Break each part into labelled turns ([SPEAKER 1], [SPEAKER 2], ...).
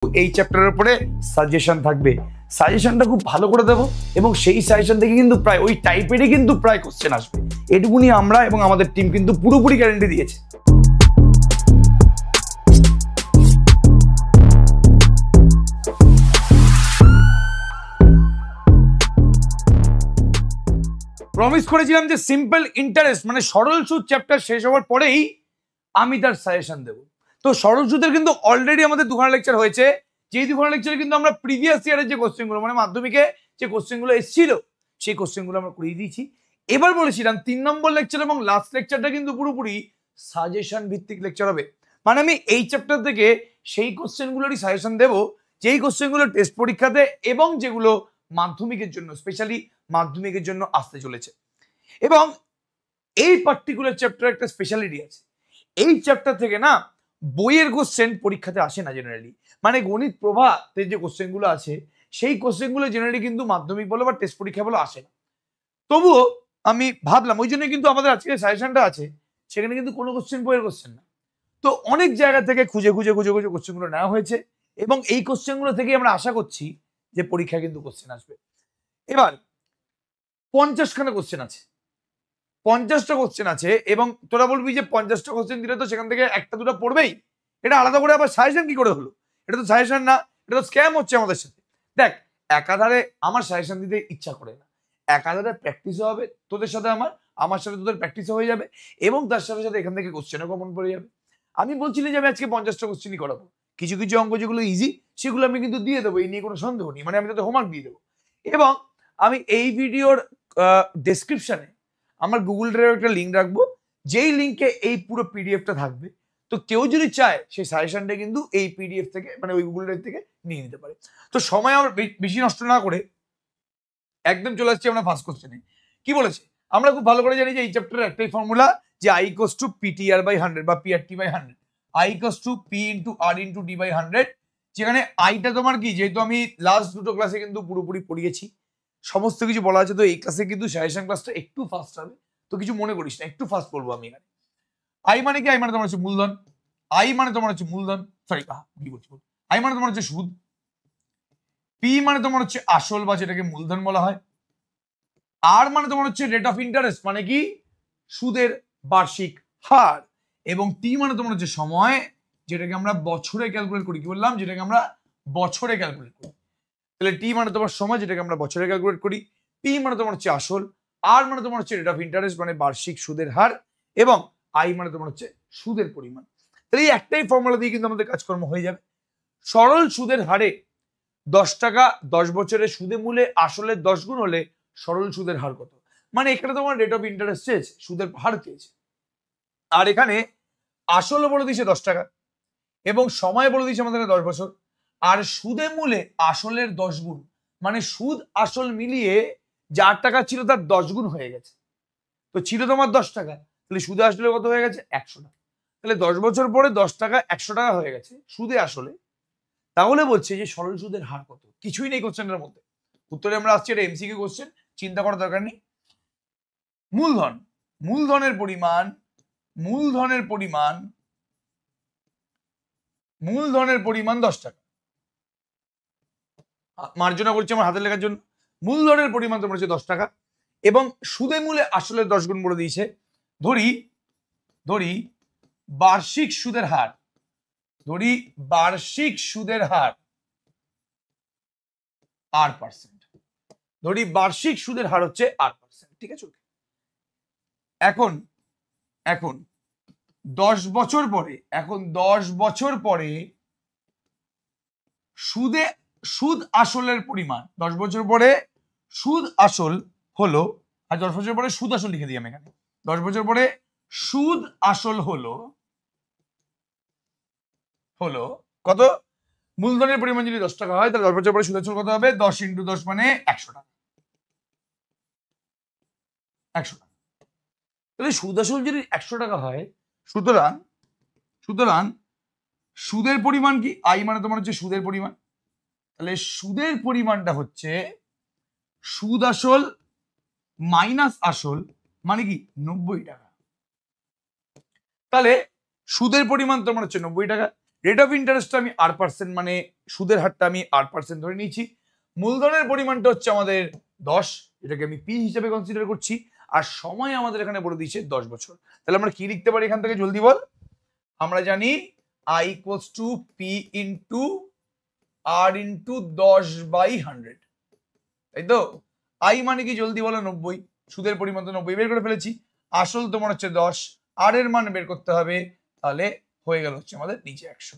[SPEAKER 1] এই চ্যাপ্টারের উপরে সাজেশন থাকবে, সাজেশনটা খুব ভালো করে দেবো এবং সেই সাজেশন থেকে কিন্তু প্রায় ওই টাইপেরই কিন্তু প্রায় কোশ্চেন আসবে, এটুকুনি আমরা এবং আমাদের টিম কিন্তু পুরোপুরি গ্যারান্টি দিয়েছে। প্রমিস করেছিলাম যে সিম্পল ইন্টারেস্ট মানে সরল সুদ চ্যাপ্টার শেষ হওয়ার পরেই আমি তার সাজেশন দেবো। তো সরল সুদের কিন্তু অলরেডি আমাদের দুখানা লেকচার হয়েছে, যেই দুখানা লেকচারে কিন্তু আমরা প্রিভিয়াস ইয়ারের যে কোশ্চেনগুলো মানে মাধ্যমিকে যে কোশ্চেনগুলো এসেছিল সেই কোশ্চেনগুলো আমরা করিয়ে দিয়েছি। এবার বলেছিলাম 3 নম্বর লেকচার এবং লাস্ট লেকচারটা কিন্তু পুরোপুরি সাজেশন ভিত্তিক লেকচার হবে, মানে আমি এই চ্যাপ্টার থেকে সেই কোশ্চেনগুলোরই সাজেশন দেবো যেই কোশ্চেনগুলো টেস্ট পরীক্ষাতে এবং যেগুলো মাধ্যমিকের জন্য স্পেশালি মাধ্যমিকের জন্য আসতে চলেছে। এবং এই পার্টিকুলার চ্যাপ্টার একটা স্পেশালিটি আছে, এই চ্যাপ্টার থেকে না বইয়ের কোশ্চেন পরীক্ষাতে আসে না জেনারেলি, মানে গণিত প্রভাতে যে কোশ্চেনগুলো আছে সেই কোশ্চেনগুলো জেনারেলি কিন্তু মাধ্যমিক বলো বা টেস্ট পরীক্ষা বলো আসে না। তবুও আমি ভাবলাম ওই জন্য কিন্তু আমাদের আজকে সাজেশনটা আছে, সেখানে কিন্তু কোনো কোশ্চেন বইয়ের কোশ্চেন না। তো অনেক জায়গা থেকে খুঁজে খুঁজে খুঁজে খুঁজে কোশ্চেনগুলো নেওয়া হয়েছে এবং এই কোশ্চেনগুলো থেকে আমরা আশা করছি যে পরীক্ষায় কিন্তু কোশ্চেন আসবে। এবার 50খানা কোশ্চেন আছে, 50টা কোশ্চেন আছে এবং তোরা বলবি যে 50টা কোশ্চেন দিলে তো সেখান থেকে একটা দুটো পড়বেই, এটা আলাদা করে আবার সাজেশন কি করে হলো? এটা তো সাজেশন না, এটা তো স্ক্যাম হচ্ছে আমাদের সাথে। দেখ একাধারে আমার সাজেশন দিতে ইচ্ছা করে না, একাধারে প্র্যাকটিসও হবে তোদের সাথে আমার সাথে তোদের প্র্যাকটিসও হয়ে যাবে এবং তার সাথে সাথে এখান থেকে কোশ্চেনও কমন পড়ে যাবে। আমি বলছিলাম যে আমি আজকে 50টা কোশ্চেনই করাবো, কিছু কিছু অঙ্ক যেগুলো ইজি সেগুলো আমি কিন্তু দিয়ে দেবো, এই নিয়ে কোনো সন্দেহ নেই, মানে আমি তোদের হোমওয়ার্ক দিয়ে দেবো। এবং আমি এই ভিডিওর ডেসক্রিপশনে আমার গুগল ড্রাইভের একটা লিঙ্ক রাখবো, যেই লিঙ্কে এই পুরো পিডিএফটা থাকবে। তো কেউ যদি চায় সেই সাজেশনটা কিন্তু এই পিডিএফ থেকে মানে ওই গুগল ড্রাইভ থেকে নিয়ে নিতে পারে। তো সময় আমরা বেশি নষ্ট না করে একদম চলে আসছি আমরা ফার্স্ট কোশ্চেনে। কি বলেছে? আমরা খুব ভালো করে জানি যে এই চ্যাপ্টারের একটাই ফর্মুলা যে I equals to PTR by 100 বা PRT by 100, I equals to P into R into D by 100। যেখানে আইটা তোমার কি, যেহেতু আমি লাস্ট দুটো ক্লাসে কিন্তু পুরোপুরি পড়িয়েছি, সমস্ত কিছু বলা আছে, তো এই ক্লাসে কিন্তু সাজেশন ক্লাসটা একটু ফাস্ট হবে, তো কিছু মনে করিস না, একটু ফাস্ট বলবো আমি এখানে। আই মানে কি? আই মানে তোমার হচ্ছে মূলধন, আই মানে তোমার হচ্ছে মূলধন, সরি কি বলছি, আই মানে তোমার হচ্ছে সুদ, পি মানে তোমার হচ্ছে আসল বা যেটাকে মূলধন বলা হয়, আর মানে তোমার হচ্ছে রেট অফ ইন্টারেস্ট মানে কি সুদের বার্ষিক হার, এবং টি মানে তোমার হচ্ছে সময় যেটাকে আমরা বছরে ক্যালকুলেট করি। কি বললাম? যেটাকে আমরা বছরে ক্যালকুলেট করি। তাহলে টি মানে তোমার সময় যেটাকে আমরা বছরে ক্যালকুলেট করি, পি মানে তোমার হচ্ছে আসল, আর মানে তোমার হচ্ছে রেট অফ ইন্টারেস্ট মানে বার্ষিক সুদের হার, এবং আই মানে তোমার হচ্ছে সুদের পরিমাণ। তাহলে এই একটাই ফর্মুলা দিয়ে কিন্তু আমাদের কাজকর্ম হয়ে যাবে। সরল সুদের হারে 10 টাকা 10 বছরে সুদে মূলে আসলের 10 গুণ হলে সরল সুদের হার কত? মানে এখানে তোমার রেট অফ ইন্টারেস্ট চেয়েছে, সুদের হার চেয়েছে, আর এখানে আসলে বলে দিয়েছে 10 টাকা এবং সময় বলে দিয়েছে আমাদের 10 বছর, আর সুদে মূলে আসলের 10 গুণ মানে সুদ আসল মিলিয়ে যার টাকা ছিল তার 10 গুণ হয়ে গেছে। তো ছিল তোমার 10 টাকা, তাহলে সুদে আসলে কত হয়ে গেছে? 100 টাকা। তাহলে 10 বছর পরে 10 টাকা 100 টাকা হয়ে গেছে সুদে আসলে। তাহলে বলছে যে সরল সুদের হার কত? কিছুই নেই কোশ্চেনের মধ্যে, উত্তরে আমরা আসছি, এটা এমসিকিউ কোশ্চেন, চিন্তা করার দরকার নেই। মূলধন, মূলধনের পরিমাণ, মূলধনের পরিমাণ, মূলধনের পরিমাণ 10 টাকা। মার্জনা করছি আমার হাতের লেখার জন্য। মূলধনের পরিমাণ তোমার হচ্ছে 10 টাকা এবং সুদে মূলে আসলে 10 গুণ বলে দিয়েছে। ধরি বার্ষিক সুদের হার, ধরি বার্ষিক সুদের হার 8%, ধরি বার্ষিক সুদের হার হচ্ছে 8%, ঠিক আছে? এখন 10 বছর পরে, এখন 10 বছর পরে সুদ আসলের পরিমাণ, 10 বছর পরে সুদ আসল হলো, আর 10 বছর পরে সুদ আসল লিখে দিই আমি এখানে, 10 বছর পরে সুদ আসল হলো কত? মূলধনের পরিমাণ যদি 10 টাকা হয় তাহলে 10 বছর পরে সুদ আসল কত হবে? 10 ইন্টু 10 মানে 100 টাকা, 100 টাকা। তাহলে সুদ আসল যদি 100 টাকা হয়, সুতরাং সুদের পরিমাণ কি? আই মানে তোমার হচ্ছে সুদের পরিমাণ, তাহলে সুদের পরিমাণটা হচ্ছে সুদ আসল মাইনাস আসল মানে কি 90 টাকা। তাহলে সুদের পরিমাণ তোমার হচ্ছে 90 টাকা রেট অফ ইন্টারেস্ট আমি R% মানে সুদের হারটা আমি R% ধরে নিয়েছি। মূলধনের পরিমাণটা হচ্ছে আমাদের 10, এটাকে আমি পি হিসেবে কনসিডার করছি। আর সময় আমাদের এখানে বলে দিয়েছে 10 বছর। তাহলে আমরা কি লিখতে পারি এখান থেকে জলদি বল? আমরা জানি I equals to P into R into 10/100, তাই তো? আই মানে কি জলদি বলো? 90। সুদের পরিমাণ তো 90 বের করে ফেলেছি। আসল তোমার হচ্ছে 10, আর এর মান বের করতে হবে। তাহলে হয়ে গেল হচ্ছে আমাদের নিচে 100।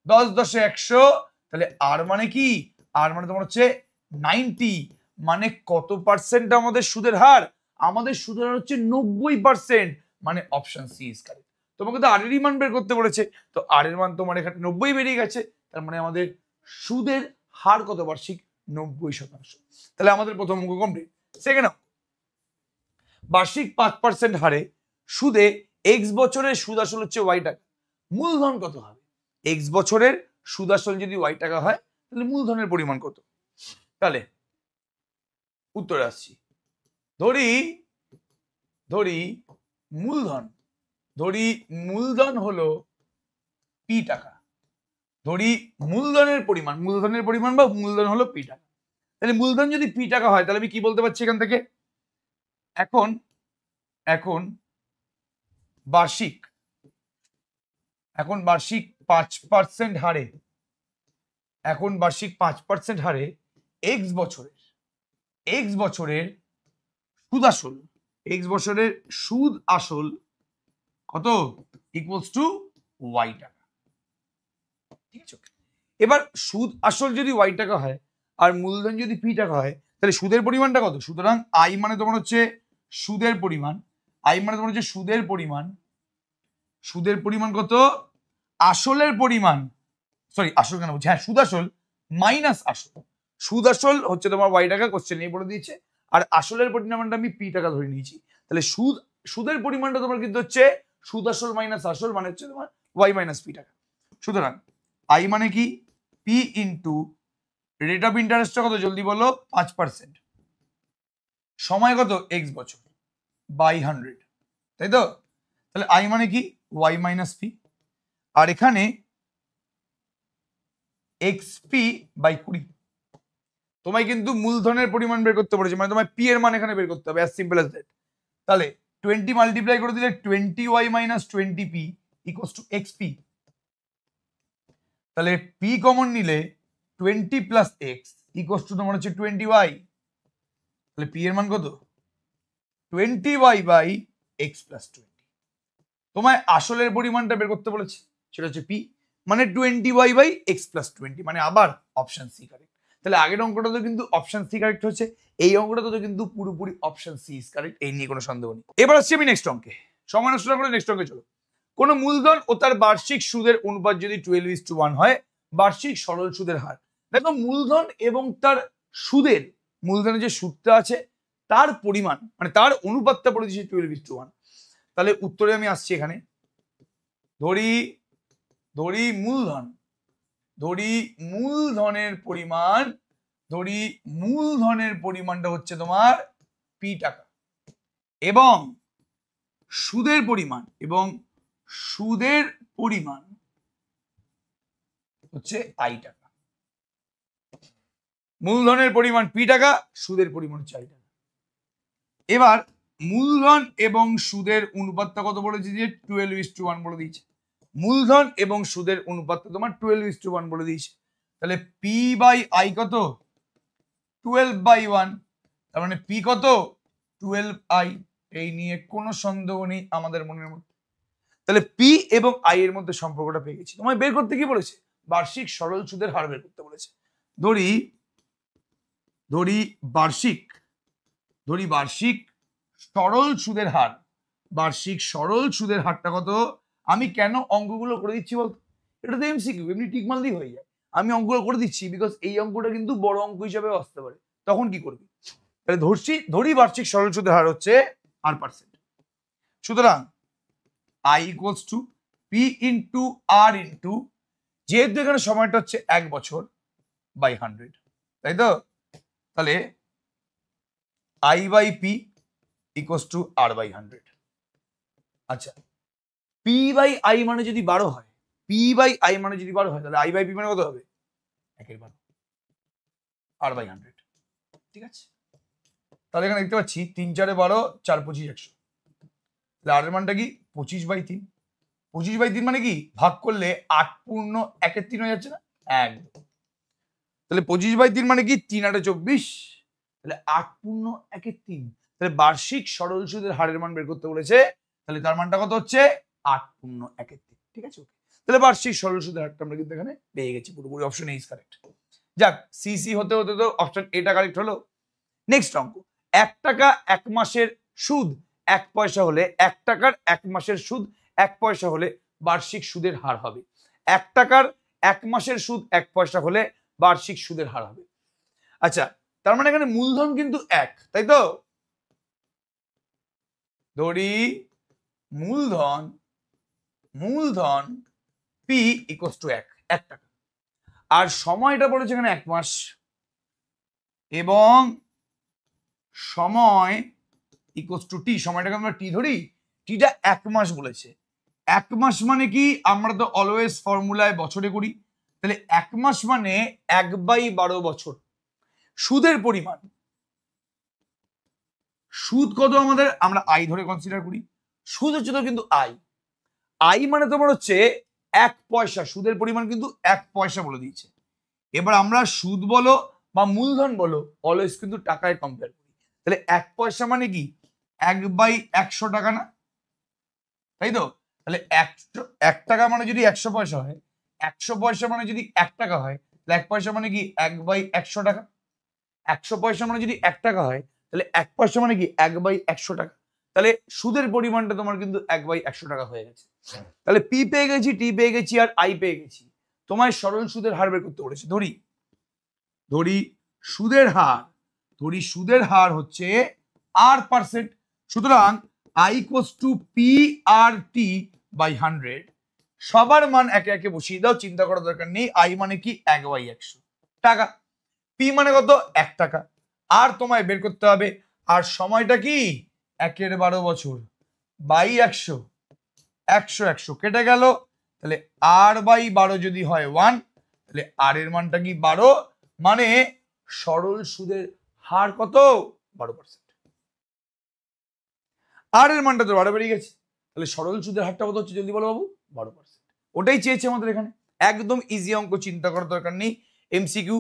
[SPEAKER 1] 10 10 100। তাহলে আর মানে কি? আর মানে তোমার হচ্ছে 90। মানে কত পার্সেন্ট আমাদের সুদের হার? আমাদের সুদের হার হচ্ছে 90%। মানে অপশন সি ইজ কারেক্ট। তোমাকে তো আর এর মান বের করতে বলেছে, তো আর এর মান তোমার এখানে 90 বেরিয়ে গেছে। তার মানে আমাদের সুদের হার কত বার্ষিক? 90%। তাহলে আমাদের প্রথম অঙ্ক কমপ্লিট। সেকেন্ড অঙ্ক, বার্ষিক 5% হারে সুদে এক্স বছরের সুদ আসল হচ্ছে ওয়াই টাকা, মূলধন কত হবে? এক্স বছরের সুদ আসল যদি ওয়াই টাকা হয় তাহলে মূলধনের পরিমাণ কত? তাহলে উত্তরে আসছি। ধরি মূলধন হলো পি টাকা। ধরি মূলধনের পরিমাণ বা মূলধন হলো পি টাকা। তাহলে মূলধন যদি পি টাকা হয় তাহলে আমি কি বলতে পারছি এখান থেকে? এখন বার্ষিক 5% হারে, এক্স বছরের সুদ আসল কত? ইকুয়ালস টু ওয়াই টাকা। ঠিক আছে? এবার সুদ আসল যদি ওয়াই টাকা হয় আর মূলধন যদি পি টাকা হয় তাহলে সুদের পরিমাণটা কত? সুতরাং আই মানে তোমার হচ্ছে সুদের পরিমাণ। সুদের পরিমাণ কত? আসলের পরিমাণ, সরি আসল কেন বলছি, হ্যাঁ সুদ আসল মাইনাস আসল। সুদ আসল হচ্ছে তোমার ওয়াই টাকা, কোশ্চেন এই বলে দিয়েছে। আর আসলের পরিমাণটা আমি পি টাকা ধরে নিয়েছি। তাহলে সুদের পরিমাণটা তোমার কিন্তু হচ্ছে সুদ আসল মাইনাস আসল, মানে হচ্ছে তোমার ওয়াই মাইনাস পি টাকা। সুতরাং আই মানে কি? পি ইন্টু রেট অফ ইন্টারেস্টটা কত জলদি বলো? 5%। সময় কত? এক্স বছর বাই 100, তাই তো? তাহলে আই মানে কি? Y minus P. আর এখানে এক্সপি বাই 20। তোমায় কিন্তু মূলধনের পরিমাণ বের করতে বলেছে, মানে তোমায় পি এর মান এখানে বের করতে হবে, অ্যাজ সিম্পল অ্যাজ দ্যাট। তাহলে 20 মাল্টিপ্লাই করে দিলে 20y minus 20p equals to xp। তাহলে পি কমন নিলে 20 প্লাস এক্স ইকুয়ালস টু তোমার হচ্ছে 20y। তাহলে পি এর মান কত? 20y by x plus 20। তোমায় আসলের পরিমাণটা বের করতে বলেছে, সেটা হচ্ছে পি, মানে 20y বাই এক্স প্লাস 20, মানে আবার অপশন সি কারেক্ট। তাহলে আগের অঙ্কটা তো কিন্তু অপশন সি কারেক্ট হচ্ছে, এই অঙ্কটা তো কিন্তু পুরোপুরি অপশন সি ইজ কারেক্ট, এই নিয়ে কোনো সন্দেহ নেই। এবার আসছি আমি নেক্সট অঙ্কে। সময় নষ্ট না করে নেক্সট অঙ্কে চলো। কোন মূলধন ও তার বার্ষিক সুদের অনুপাত যদি 12:1 হয়, বার্ষিক সরল সুদের হার। দেখো মূলধন এবং তার মূলধনের যে সুদটা আছে তার পরিমাণ, মানে তার অনুপাতটা পড়ে দিয়েছে 12:1। তাহলে উত্তরে আমি আসছি এখানে। ধরি মূলধনের পরিমাণটা হচ্ছে তোমার পি টাকা, এবং সুদের পরিমাণ হচ্ছে আই টাকা। মূলধনের পরিমাণ পি টাকা, সুদের পরিমাণ হচ্ছে আই টাকা। এবার মূলধন এবং সুদের অনুপাতটা কত বলেছে? যে 12:1 বলে দিয়েছে। মূলধন এবং সুদের অনুপাতটা তোমার 12:1 বলে দিয়েছে। তাহলে পি বাই আই কত? 12/1। তার মানে পি কত? 12i। এই নিয়ে কোনো সন্দেহ নেই আমাদের মনের মধ্যে। তাহলে পি এবং আই এর মধ্যে সম্পর্কটা পেয়ে গেছি। তোমায় বের করতে কি বলেছে? বার্ষিক সরল সুদের হার বের করতে বলেছে। ধরি বার্ষিক সরল সুদের হার। বার্ষিক সরল সুদের হারটা কত? আমি কেন অঙ্কগুলো করে দিচ্ছি বলতো? এটা তো এমসিকিউ, এমনি টিক মারলেই হয়ে যায়। আমি অঙ্কগুলো করে দিচ্ছি বিকজ এই অঙ্কটা কিন্তু বড় অঙ্ক হিসাবে আসতে পারে, তখন কি করবি? তাহলে ধরি বার্ষিক সরল সুদের হার হচ্ছে R%। সুতরাং I equals to P into R into, যেহেতু এখানে সময়টা হচ্ছে 1 বছর বাই 100, তাই তো? তাহলে I by P equals to R by 100। আচ্ছা, পি বাই আই মানে যদি 12 হয় পি বাই আই মানে যদি 12 হয় তাহলে আই বাই পি মানে কত হবে 1/12 আর বাই 100। ঠিক আছে, তাহলে এখানে দেখতে পাচ্ছি 3 4 12 4 25 100, তাহলে আর এর মানটা কি 25/3। 25/3 মানে কি ভাগ করলে 8 পূর্ণ 1/3 হয়ে যাচ্ছে না, একদম। তাহলে 25/3 মানে কি 3 8 24, তাহলে 8 পূর্ণ 1/3, তাহলে বার্ষিক সরল সুদের হারের মান বের করতে বলেছে, তাহলে তার মানটা কত হচ্ছে 8 পূর্ণ 1/3। ঠিক আছে, তাহলে বার্ষিক সরল সুদের হারটা আমরা কিন্তু এখানে পেয়ে গেছি, পুরোপুরি অপশন এ ইজ কারেক্ট। যাক, সিসি হতে হতে তো অপশন এটা কারেক্ট হলো। নেক্সট অঙ্ক, 1 টাকা 1 মাসের সুদ 1 পয়সা হলে 1 টাকার 1 মাসের সুদ 1 পয়সা হলে বার্ষিক সুদের হার হবে। 1 টাকার 1 মাসের সুদ 1 পয়সা হলে বার্ষিক সুদের হার হবে। আচ্ছা, তার মানে এখানে মূলধন কিন্তু 1, তাই তো? ধরি মূলধন পি ইকুয়ালস টু 1 টাকা, আর সময়টা পড়েছে এখানে 1 মাস, এবং সময় ইকুয়ালস টু টি, সময়টাকে আমরা টি ধরি, টিটা 1 মাস বলেছে। 1 মাস মানে কি, আমরা তো অলওয়েজ ফর্মুলায় বছরে করি, তাহলে 1 মাস মানে 1/12 বছর। সুদের পরিমাণ, সুদ কত আমাদের, আমরা আই ধরে কনসিডার করি, সুদ হচ্ছে তো কিন্তু আই মানে তোমার হচ্ছে 1 পয়সা, সুদের পরিমাণ কিন্তু 1 পয়সা বলে দিয়েছে। এবার আমরা সুদ বলো বা মূলধন বলো অলওয়েজ কিন্তু টাকায় কম্পেয়ার করি, তাহলে 1 পয়সা মানে কি 1/100 টাকা না, তাই তো? তাহলে 1 টাকা মানে যদি 100 পয়সা হয়, 100 পয়সা মানে যদি 1 টাকা হয়, তাহলে 1 পয়সা মানে কি 1/100 টাকা। 100 পয়সা মানে যদি 1 টাকা হয়, তাহলে 1 পয়সা মানে কি 1/100 টাকা। তাহলে সুদের পরিমাণটা তোমার কিন্তু 1/100 টাকা হয়ে গেছে। তাহলে পি পেয়ে গেছি, টি পেয়ে গেছি, আর আই পেয়ে গেছি। তোমায় সরল সুদের হার বের করতে বলেছে। ধরি সুদের হার হচ্ছে R%, সুতরাং I equals to P R T by 100। সবার মান একে একে বসিয়ে দাও, চিন্তা করার দরকার নেই। আই মানে কি 1/100 টাকা, পি মানে কত 1 টাকা, আর তোমায় বের করতে হবে আর সময়টা কি 1/12 বছর বাই 100, 100 কেটে গেল, তাহলে R/12 যদি হয় 1, তাহলে আর এর মানটা কি 12, মানে সরল সুদের হার কত 12%। আর এর মানটা তো 12 বেরিয়ে গেছে, তাহলে সরল সুদের হারটা কত হচ্ছে জলদি বলো বাবু, 12%। ওটাই চেয়েছে আমাদের এখানে, একদম ইজি অঙ্ক, চিন্তা করার দরকার নেই। এমসিকিউ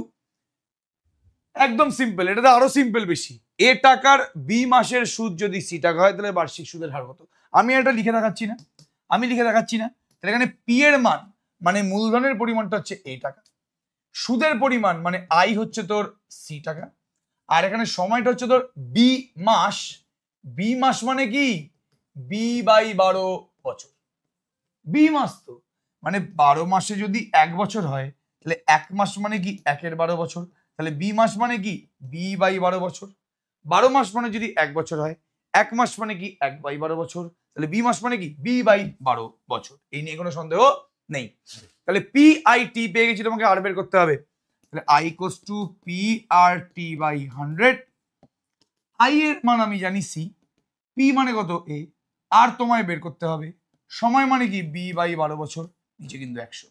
[SPEAKER 1] একদম সিম্পল, এটা আরো সিম্পল বেশি। এ টাকার বি মাসের সুদ যদি সি টাকা হয়, তাহলে বার্ষিক সুদের হার কত? আমি এটা লিখে দেখাচ্ছি না, তাহলে এখানে পি এর মান মানে মূলধনের পরিমাণটা হচ্ছে এ টাকা, সুদের পরিমাণ মানে আই হচ্ছে তোর সি টাকা, আর এখানে সময়টা হচ্ছে তোর বি মাস মানে কি B/12 বছর। বি মাস তো মানে 12 মাসে যদি 1 বছর হয়, তাহলে 1 মাস মানে কি 1/12 বছর, তাহলে বি মাস মানে কি B/12 বছর। 12 মাস মানে যদি 1 বছর হয়, 1 মাস মানে কি 1/12 বছর, তাহলে বি মাস মানে কি B/12 বছর। এই নিয়ে কোনো সন্দেহ নেই। তাহলে পি আই টি পেয়ে গেছি, তোমাকে আর বের করতে হবে, তাহলে I equals to P R T by 100। I এর মান আমি জানি সি, পি মানে কত এ, আর তোমায় বের করতে হবে সময় মানে কি B/12 বছর, নিচে কিন্তু 100,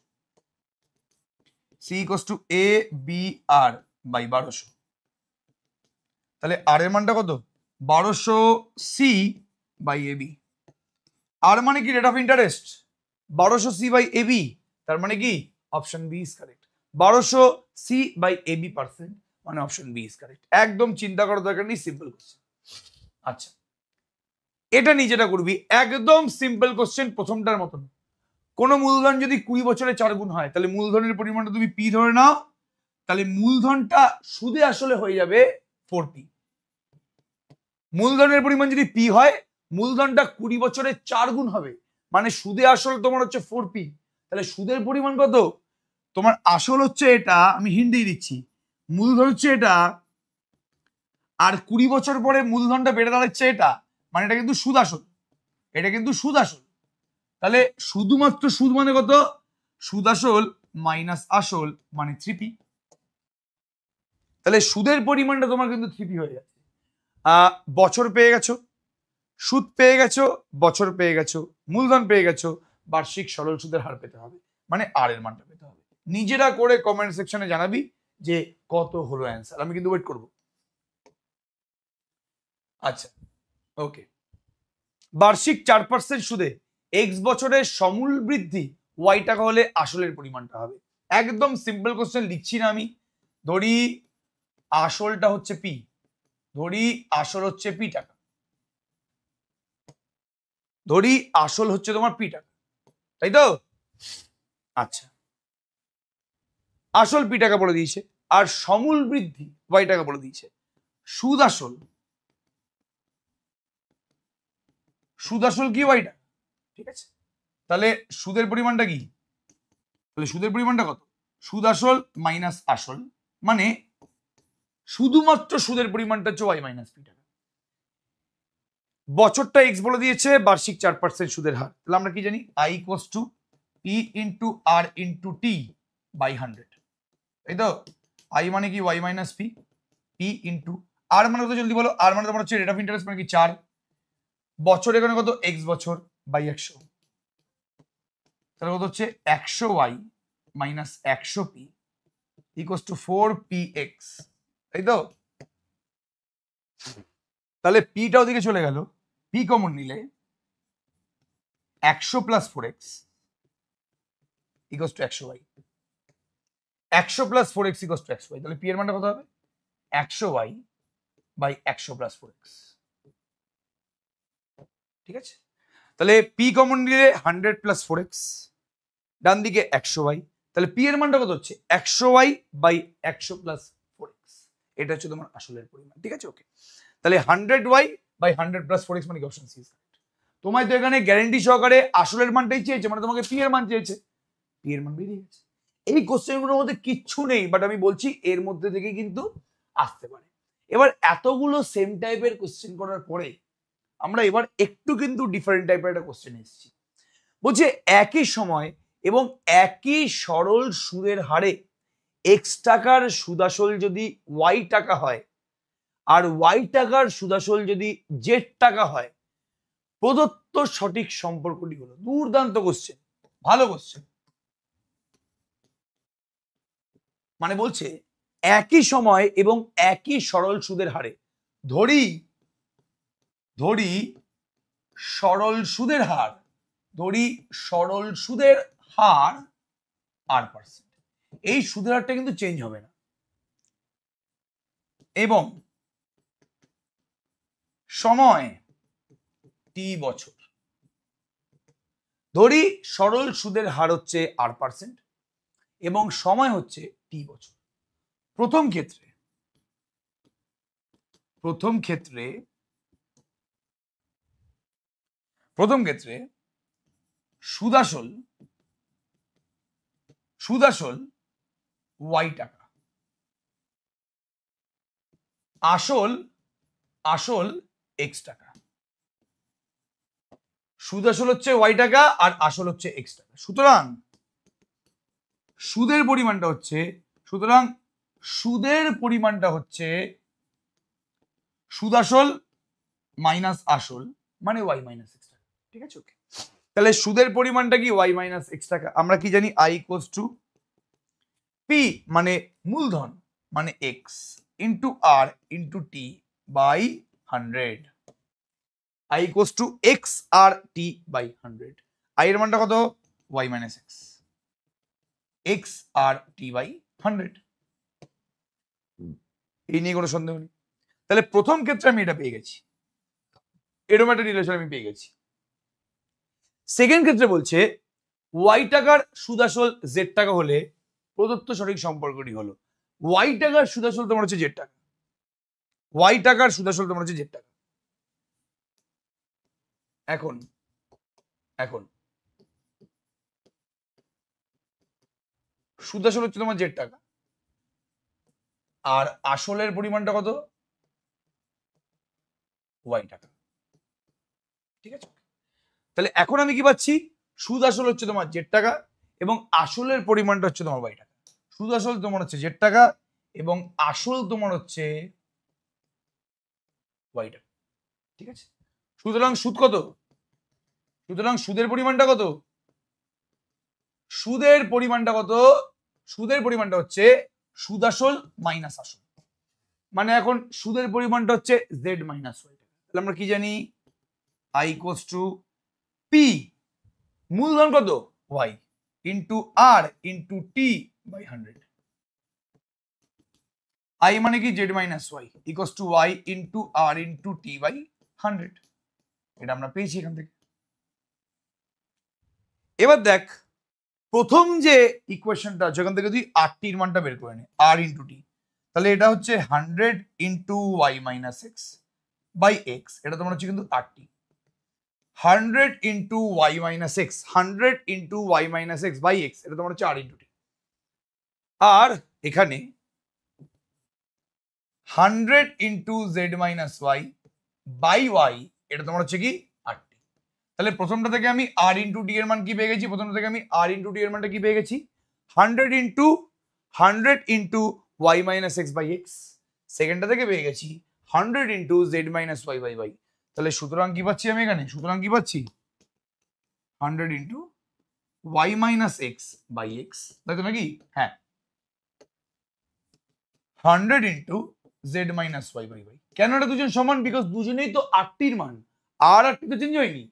[SPEAKER 1] C equals to A B R by 1200। তাহলে আর এর মানটা কত 1200 C by A B. R মানে কি rate of interest 1200 C by A B, তার মানে কি option B is correct. 1200 C by A B percent মানে অপশন বি ইজ কারেক্ট। একদম চিন্তা করার দরকার নেই, সিম্পল কোশ্চেন। আচ্ছা, এটা নিজেটা করবি, একদম সিম্পল কোশ্চেন, প্রথমটার মতন। কোন মূলধন যদি 20 বছরে 4 গুণ হয়, তাহলে মূলধনের পরিমাণটা তুমি পি ধরে নাও, তাহলে মূলধনটা সুদে আসলে হয়ে যাবে 4p। মূলধনের পরিমাণ যদি পি হয়, মূলধনটা 20 বছরে 4 গুণ হবে, মানে সুদে আসল তোমার হচ্ছে 4p। তাহলে সুদের পরিমাণ কত, তোমার আসল হচ্ছে এটা, আমি হিন্ট দিয়ে দিচ্ছি, মূলধন হচ্ছে এটা, আর 20 বছর পরে মূলধনটা বেড়ে দাঁড়াচ্ছে এটা, মানে এটা কিন্তু সুদ আসল, এটা কিন্তু সুদ আসল। তাহলে শুধুমাত্র সুদ মানে কত, সুদ আসল মাইনাস আসল মানে 3p। তাহলে সুদের পরিমাণটা তোমার কিন্তু 3p হয়ে যাচ্ছে। বছর পেয়ে গেছো, সুদ পেয়ে গেছো, বছর পেয়ে গেছো, মূলধন পেয়ে গেছো, বার্ষিক সরল সুদের হার পেতে হবে। মানে আর এর মানটা পেতে হবে। নিজেরা করে কমেন্ট সেকশনে জানাবি যে কত হলো অ্যান্সার, আমি কিন্তু ওয়েট করব। আচ্ছা ওকে, বার্ষিক 4% সুদে এক্স বছরের সমূল বৃদ্ধি ওয়াই টাকা হলে আসলের পরিমাণটা হবে। একদম সিম্পল কোশ্চেন, লিখছি না আমি। ধরি আসলটা হচ্ছে পি, ধরি আসল হচ্ছে পি টাকা, ধরি আসল হচ্ছে তোমার পি টাকা, তাই তো? আচ্ছা, আসল পি টাকা বলে দিয়েছে আর সমূল বৃদ্ধি ওয়াই টাকা বলে দিয়েছে। সুদ আসল, সুদ আসল কি ওয়াই টাকা, ঠিক আছে? তাহলে সুদের পরিমাণটা কি? তাহলে সুদের পরিমাণটা কত? সুদ আসল মাইনাস আসল, মানে শুধুমাত্র সুদের পরিমাণটা হচ্ছে ওয়াই মাইনাস পি টাকা। বছরটা এক্স বলে দিয়েছে, বার্ষিক 4% সুদের হার। তাহলে আমরা কি জানি? I equals to P into R into T by 100, তাই তো? আই মানে কি? Y minus P, P into R মানে কত জলদি বলো? আর মানে তোমার হচ্ছে রেট অফ ইন্টারেস্ট মানে কি 4, বছর এখানে কত? এক্স বছর বাই 100, তাহলে কত হচ্ছে 100 Y minus 100 P equals to 4 P X, তাই তো? তাহলে পিটা ওদিকে চলে গেল, পি কমন নিলে 100 plus 4x equals to 100 Y, 100 plus 4x equals to 100 Y. তাহলে পি এর মানটা কত হবে? 100 ওয়াই বাই 100 প্লাস 4x, ঠিক আছে? তাহলে পি কমন নিলে 100 প্লাস 4x, ডান দিকে 100 ওয়াই, তাহলে পি এর মানটা কত হচ্ছে? 100 ওয়াই বাই 100 প্লাস 4x, এটা হচ্ছে তোমার আসলের পরিমাণ, ঠিক আছে? ওকে, তাহলে 100 ওয়াই বাই 100 প্লাস 4x মানে কি? Option C. তোমায় তো এখানে গ্যারান্টি সহকারে আসলের মানটাই চেয়েছে, মানে তোমাকে পি এর মান চেয়েছে, পি এর মান বেরিয়ে গেছে। এই কোশ্চেনগুলোর মধ্যে কিচ্ছু নেই, বাট আমি বলছি এর মধ্যে থেকে কিন্তু আসতে পারে। এবার এতগুলো সেম টাইপের কোশ্চেন করার পরে আমরা এবার একটু কিন্তু ডিফারেন্ট টাইপের একটা কোশ্চেন এসেছি। বলছে একই সময় এবং একই সরল সুদের হারে এক্স টাকার সুদাসল যদি ওয়াই টাকা হয় আর ওয়াই টাকার সুদাসল যদি জেড টাকা হয়, প্রদত্ত সঠিক সম্পর্কটি হলো। দুর্দান্ত কোশ্চেন, ভালো কোশ্চেন। মানে বলছে একই সময় এবং একই সরল সুদের হারে, ধরি সরল সুদের হার, ধরি সরল সুদের হার r%, এই সুদের হারটা কিন্তু চেঞ্জ হবে না, এবং সময় টি বছর। ধরি সরল সুদের হার হচ্ছে r% এবং সময় হচ্ছে টি বছর। প্রথম ক্ষেত্রে সুদাসল ওয়াই টাকা, আসল এক্স টাকা। সুদাসল হচ্ছে ওয়াই টাকা আর আসল হচ্ছে এক্স টাকা। সুতরাং সুদের পরিমাণটা হচ্ছে সুদাসল মাইনাস আসল মানে ওয়াই মাইনাস এক্স টাকা, ঠিক আছে? ওকে, তাহলে সুদের পরিমাণটা কি? ওয়াই মাইনাস এক্স টাকা। আমরা কি জানি? আই ইকুয়ালস টু পি মানে মূলধন মানে X into R into T by 100, I equals to X R T by 100। I এর মানটা কত? Y minus X, X R T by 100, এই নিয়ে কোনো সন্দেহ নেই। তাহলে প্রথম ক্ষেত্রে আমি এটা পেয়ে গেছি, এরকম একটা রিলেশন আমি পেয়ে গেছি। সেকেন্ড ক্ষেত্রে বলছে ওয়াই টাকার সুদাসল জেড টাকা হলে প্রদত্ত সঠিক সম্পর্কটি হলো। ওয়াই টাকার সুদাসল তোমার হচ্ছে জেড টাকা, ওয়াই টাকার সুদাসল তোমার হচ্ছে জেড টাকা। এখন সুদাসল হচ্ছে তোমার জেড টাকা আর আসলের পরিমাণটা কত? ওয়াই টাকা, ঠিক আছে? তাহলে এখন আমি কি পাচ্ছি? সুদ আসল হচ্ছে তোমার জেড টাকা এবং আসলের পরিমাণটা হচ্ছে তোমার ওয়াই টাকা। সুদ আসল তোমার হচ্ছে জেড টাকা এবং আসল তোমার হচ্ছে ওয়াই টাকা, ঠিক আছে? সুতরাং সুদ কত? সুতরাং সুদের পরিমাণটা কত? সুদের পরিমাণটা কত? সুদের পরিমাণটা হচ্ছে সুদ আসল মাইনাস আসল, মানে এখন সুদের পরিমাণটা হচ্ছে জেড মাইনাস ওয়াই। তাহলে আমরা কি জানি? আই ইকুয়ালস টু পি মূলধন কত Y into R into T by 100। I মানে কি Z minus Y equals to Y into R into T by 100। এটা আমরা পেয়েছি এখান থেকে। এবার দেখ প্রথম যে ইকুয়েশনটা আছে ওখান থেকে তুই আর টির মানটা বের করে নে, আর ইন্টু টি। তাহলে এটা হচ্ছে 100 into Y minus X by X, এটা তোমার হচ্ছে কিন্তু R T. 100 into Y minus X, 100 into Y minus X by X, এটা তোমার হচ্ছে আর ইন্টু টি। আর এখানে 100 into Z minus Y by Y, এটা তোমার হচ্ছে কি আর টি। তাহলে প্রথমটা থেকে আমি আর ইন্টু টি এর মান কি পেয়ে গেছি? প্রথমটা থেকে আমি আর ইন্টু টি এর মানটা কি পেয়ে গেছি? 100 into Y minus X by X. সেকেন্ডটা থেকে পেয়ে গেছি 100 into Z minus Y by Y. তাহলে সুতরাং কি পাচ্ছি আমি এখানে? সুতরাং কি পাচ্ছি? 100 into Y minus X by X, তাই তো নাকি? হ্যাঁ, 100 into Z minus Y by Y. কেন এটা দুজন সমান? বিকজ দুজনেই তো আটটির মান, আর আটটি তো চেঞ্জ হয়নি।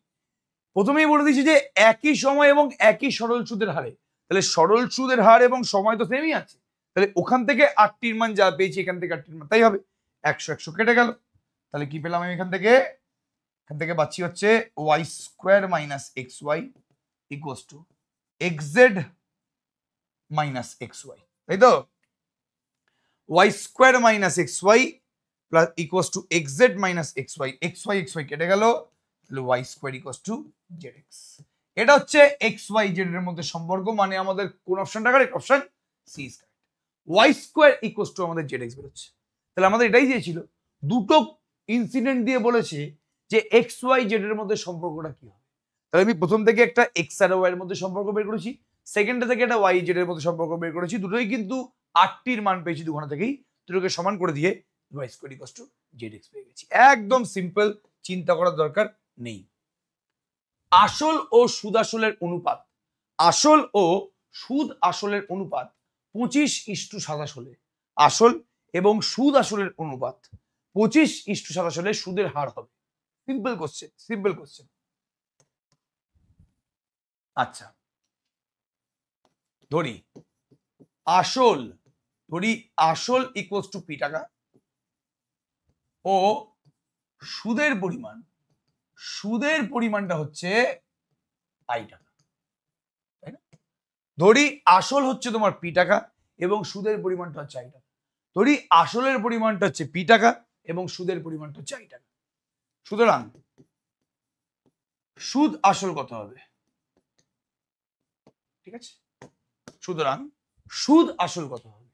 [SPEAKER 1] প্রথমেই বলে দিচ্ছি যে একই সময় এবং একই সরল সুদের হারে, তাহলে সরল সুদের হার এবং সময় তো সেমই আছে, তাহলে ওখান থেকে আটটির মান যা পেয়েছি এখান থেকে আটটির মান তাই হবে। 100 100 কেটে গেল, তাহলে কি পেলাম আমি এখান থেকে? এখান থেকে পাচ্ছি হচ্ছে Y square minus X Y equals to X Z minus X Y, তাই তো? Y square minus X Y plus equals to X Z minus X Y কেটে গেল, তাহলে Y square equals to Z X. এটা হচ্ছে x Y Z এর মধ্যে সম্পর্ক, মানে আমাদের কোন অপশনটা correct? Option C is correct. Y square equals to আমাদের জেড এক্স বেরোচ্ছে। তাহলে আমাদের এটাই চেয়েছিল, দুটো ইনসিডেন্ট দিয়ে বলেছে যে এক্স ওয়াই জেড এর মধ্যে সম্পর্কটা কি হবে। তাহলে আমি প্রথম থেকে একটা এক্স আর ওয়াই এর মধ্যে সম্পর্ক বের করেছি, সেকেন্ডটা থেকে একটা ওয়াই জেড এর মধ্যে সম্পর্ক বের করেছি, দুটোই কিন্তু আটটির মান পেয়েছি দুখানা থেকেই, দুটোকে সমান করে দিয়ে Y square equals to Z X পেয়ে গেছি। একদম সিম্পল, চিন্তা করার দরকার নেই। আসল ও সুদ আসলের অনুপাত, আসল ও সুদ আসলের অনুপাত 25:27 হলে আসল এবং সুদ আসলের অনুপাত 25:27 হলে সুদের হার হবে। Simple question, simple question. আচ্ছা, ধরি আসল ইকুয়ালস টু পি টাকা ও সুদের পরিমাণটা হচ্ছে আই টাকা, তাই না? ধরি আসল হচ্ছে তোমার পি টাকা এবং সুদের পরিমাণটা হচ্ছে আই টাকা। ধরি আসলের পরিমাণটা হচ্ছে পি টাকা এবং সুদের পরিমাণটা হচ্ছে আই টাকা। সুতরাং সুদ আসল কত হবে? ঠিক আছে, সুতরাং সুদ আসল কত হবে?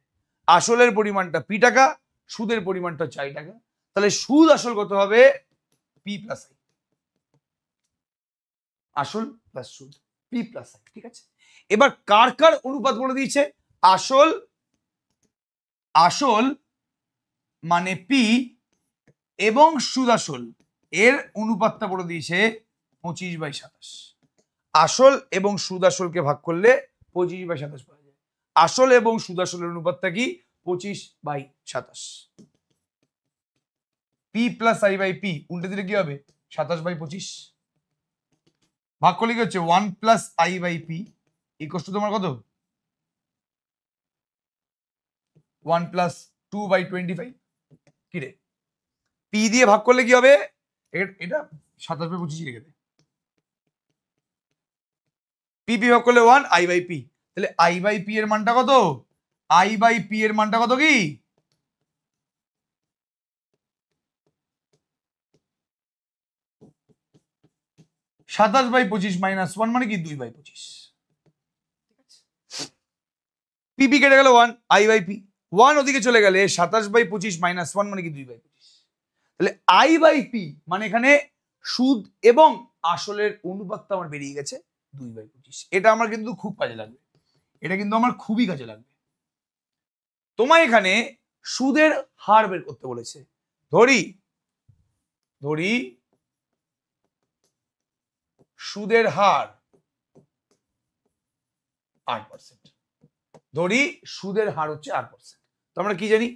[SPEAKER 1] আসলের পরিমাণটা পি টাকা, সুদের পরিমাণটা হচ্ছে আই টাকা, তাহলে সুদ আসল কত হবে? পি প্লাস আই, আসল প্লাস সুদ, পি প্লাস আই। ঠিক আছে, এবার কার কার অনুপাত বলে দিয়েছে? আসল মানে পি এবং সুদ আসল এর অনুপাতটা বলে দিয়েছে 25/27। আসল এবং সুদ আসলকে ভাগ করলে 25/27 পাওয়া যায়। আসল এবং সুদ আসলের অনুপাতটা কি? 25/27। P plus I by P উল্টে দিলে কি হবে? 27/25। ভাগ করলে কি হচ্ছে? 1 plus I by P equal to তোমার কত? 1 প্লাস 2/25। কি রে, পি দিয়ে ভাগ করলে কি হবে? এটা 27/25 লিখে দে। পি পি ভাগ করলে 1 আই বাই পি, তাহলে আই বাই পি এর মানটা কত? আই বাই পি এর মানটা কত কি? 27/25 মাইনাস 1 মানে কি 2/25। পি পি কেটে গেল 1 আই বাই পি, 1 ওদিকে চলে গেলে 27/25 মাইনাস 1 মানে কি 2/25। তাহলে আই বাই পি মানে এখানে সুদ এবং আসলের অনুপাতটা আমার বেরিয়ে গেছে 2/25। এটা আমার কিন্তু খুব কাজে লাগবে, এটা কিন্তু আমার খুবই কাজে লাগবে। তোমায় এখানে সুদের হার বের করতে বলেছে। ধরি সুদের হার 8%। ধরি সুদের হার হচ্ছে 8%। তো আমরা কি জানি,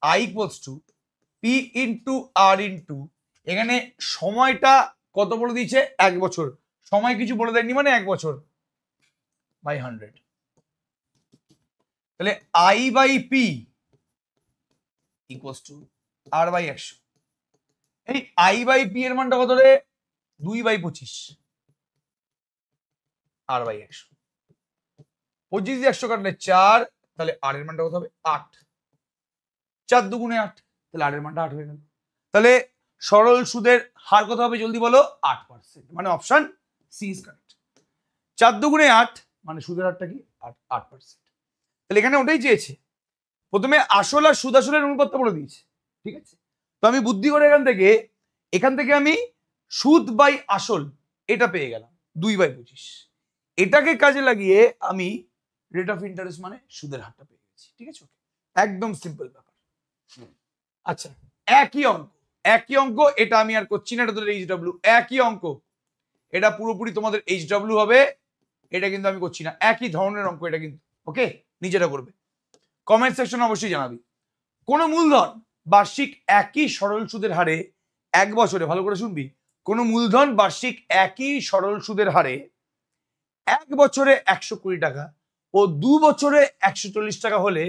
[SPEAKER 1] I equals to P into R into, এখানে সময়টা কত বলে দিয়েছে, 1 বছর, সময় কিছু বলে দেয়নি মানে 1 বছর, বাই 100। তাহলে I by P equals to R by 100। এই I বাই পি এর মানটা কত রে, 2/25 আর বাই 100। 25 দিয়ে 100 কাটলে 4, তাহলে আর এর মানটা কত হবে, 8। 4 দুগুণে 8, তাহলে আর এর মানটা 8 হয়ে গেল। তাহলে সরল সুদের হার কত হবে জলদি বলো, 8%, মানে অপশন সি ইজ কারেক্ট। 4 দুগুণে 8 মানে সুদের হারটা কি, 8%। তাহলে এখানে ওটাই চেয়েছে, প্রথমে আসল আর সুদ আসলের অনুপাতটা বলে দিয়েছে, ঠিক আছে। তো আমি বুদ্ধি করে এখান থেকে আমি সুদ বাই আসল এটা পেয়ে গেলাম 2/25। এটাকে কাজে লাগিয়ে আমি রেট অফ ইন্টারেস্ট মানে সুদের হারটা পেয়ে গেছি, ঠিক আছে। একদম সিম্পল ব্যাপার। আচ্ছা, একই অঙ্ক এটা আমি আর করছি না, এটা তো এইচডব্লিউ, একই অঙ্ক, এটা পুরোপুরি তোমাদের এইচডব্লিউ হবে, এটা কিন্তু আমি করছি না, একই ধরনের অঙ্ক এটা কিন্তু, ওকে, নিজেরা করবে। কমেন্ট সেকশনে অবশ্যই জানাবি। কোন মূলধন বার্ষিক একই সরল সুদের হারে 1 বছরে, ভালো করে শুনবি, কোন মূলধন বার্ষিক একই সরল সুদের হারে 1 বছরে 120 টাকা ও 2 বছরে 140 টাকা হলে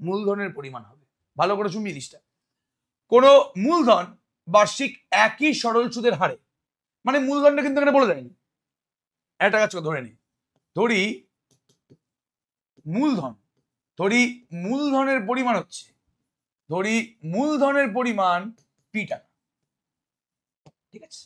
[SPEAKER 1] মূলধনের পরিমাণ হবে। ভালো করে শুনবি জিনিসটা, কোন মূলধন বার্ষিক একই সরল সুদের হারে, মানে মূলধনটা কিন্তু এখানে বলে দেয়নি, একটা কাজ ধরে নি, ধরি মূলধনের পরিমাণ হচ্ছে, ধরি মূলধনের পরিমাণ পি টাকা, ঠিক আছে।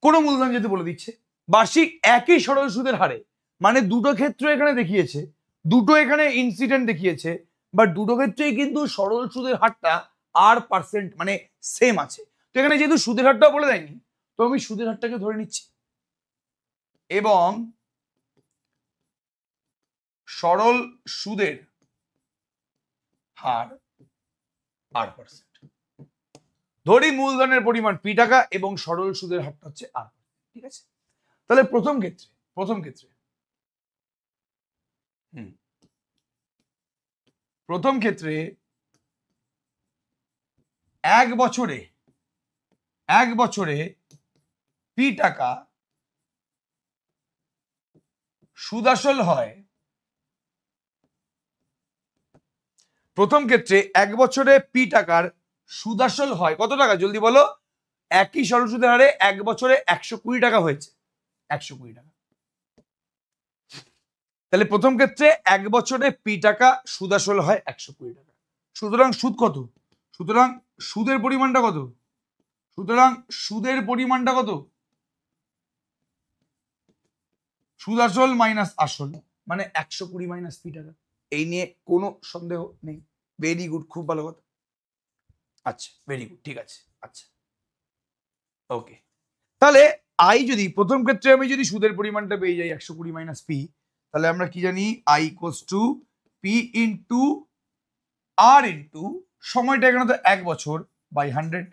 [SPEAKER 1] কোন মূলধন যেহেতু বলে দিচ্ছে বার্ষিক একই সরল সুদের হারে, মানে দুটো ক্ষেত্র এখানে দেখিয়েছে, দুটো এখানে ইনসিডেন্ট দেখিয়েছে, বাট দুটো ক্ষেত্রেই কিন্তু সরল সুদের হারটা আর পার্সেন্ট মানে সেম আছে। তো এখানে যেহেতু সুদের হারটা বলে দেয়নি, তো আমি সুদের হারটাকে ধরে নিচ্ছি এবং সরল সুদের হার 8%। ধরি মূলধনের পরিমাণ পি টাকা এবং সরল সুদের হারটা হচ্ছে 8, ঠিক আছে। তাহলে প্রথম ক্ষেত্রে 1 বছরে পি টাকা সুদাসল হয়, প্রথম ক্ষেত্রে 1 বছরে পি টাকার সুদাসল হয় কত টাকা জলদি বলো, একই সরল সুদের হারে 1 বছরে 120 টাকা হয়েছে, 120 টাকা। তাহলে প্রথম ক্ষেত্রে 1 বছরে পি টাকা সুদাসল হয় 120 টাকা। সুতরাং সুদ কত, সুতরাং সুদের পরিমাণটা কত, সুদ আসল মাইনাস আসল মানে 120 মাইনাস পি টাকা। এই নিয়ে কোনো সন্দেহ নেই, ভেরি গুড, খুব ভালো কথা। আচ্ছা, ভেরি গুড, ঠিক আছে। আচ্ছা, ওকে, তাহলে আই যদি প্রথম ক্ষেত্রে আমি যদি সুদের পরিমাণটা পেয়ে যাই 120 মাইনাস পি, তাহলে আমরা কি জানি, I equals to P into R into সময়টা এখানে তো 1 বছর বাই 100,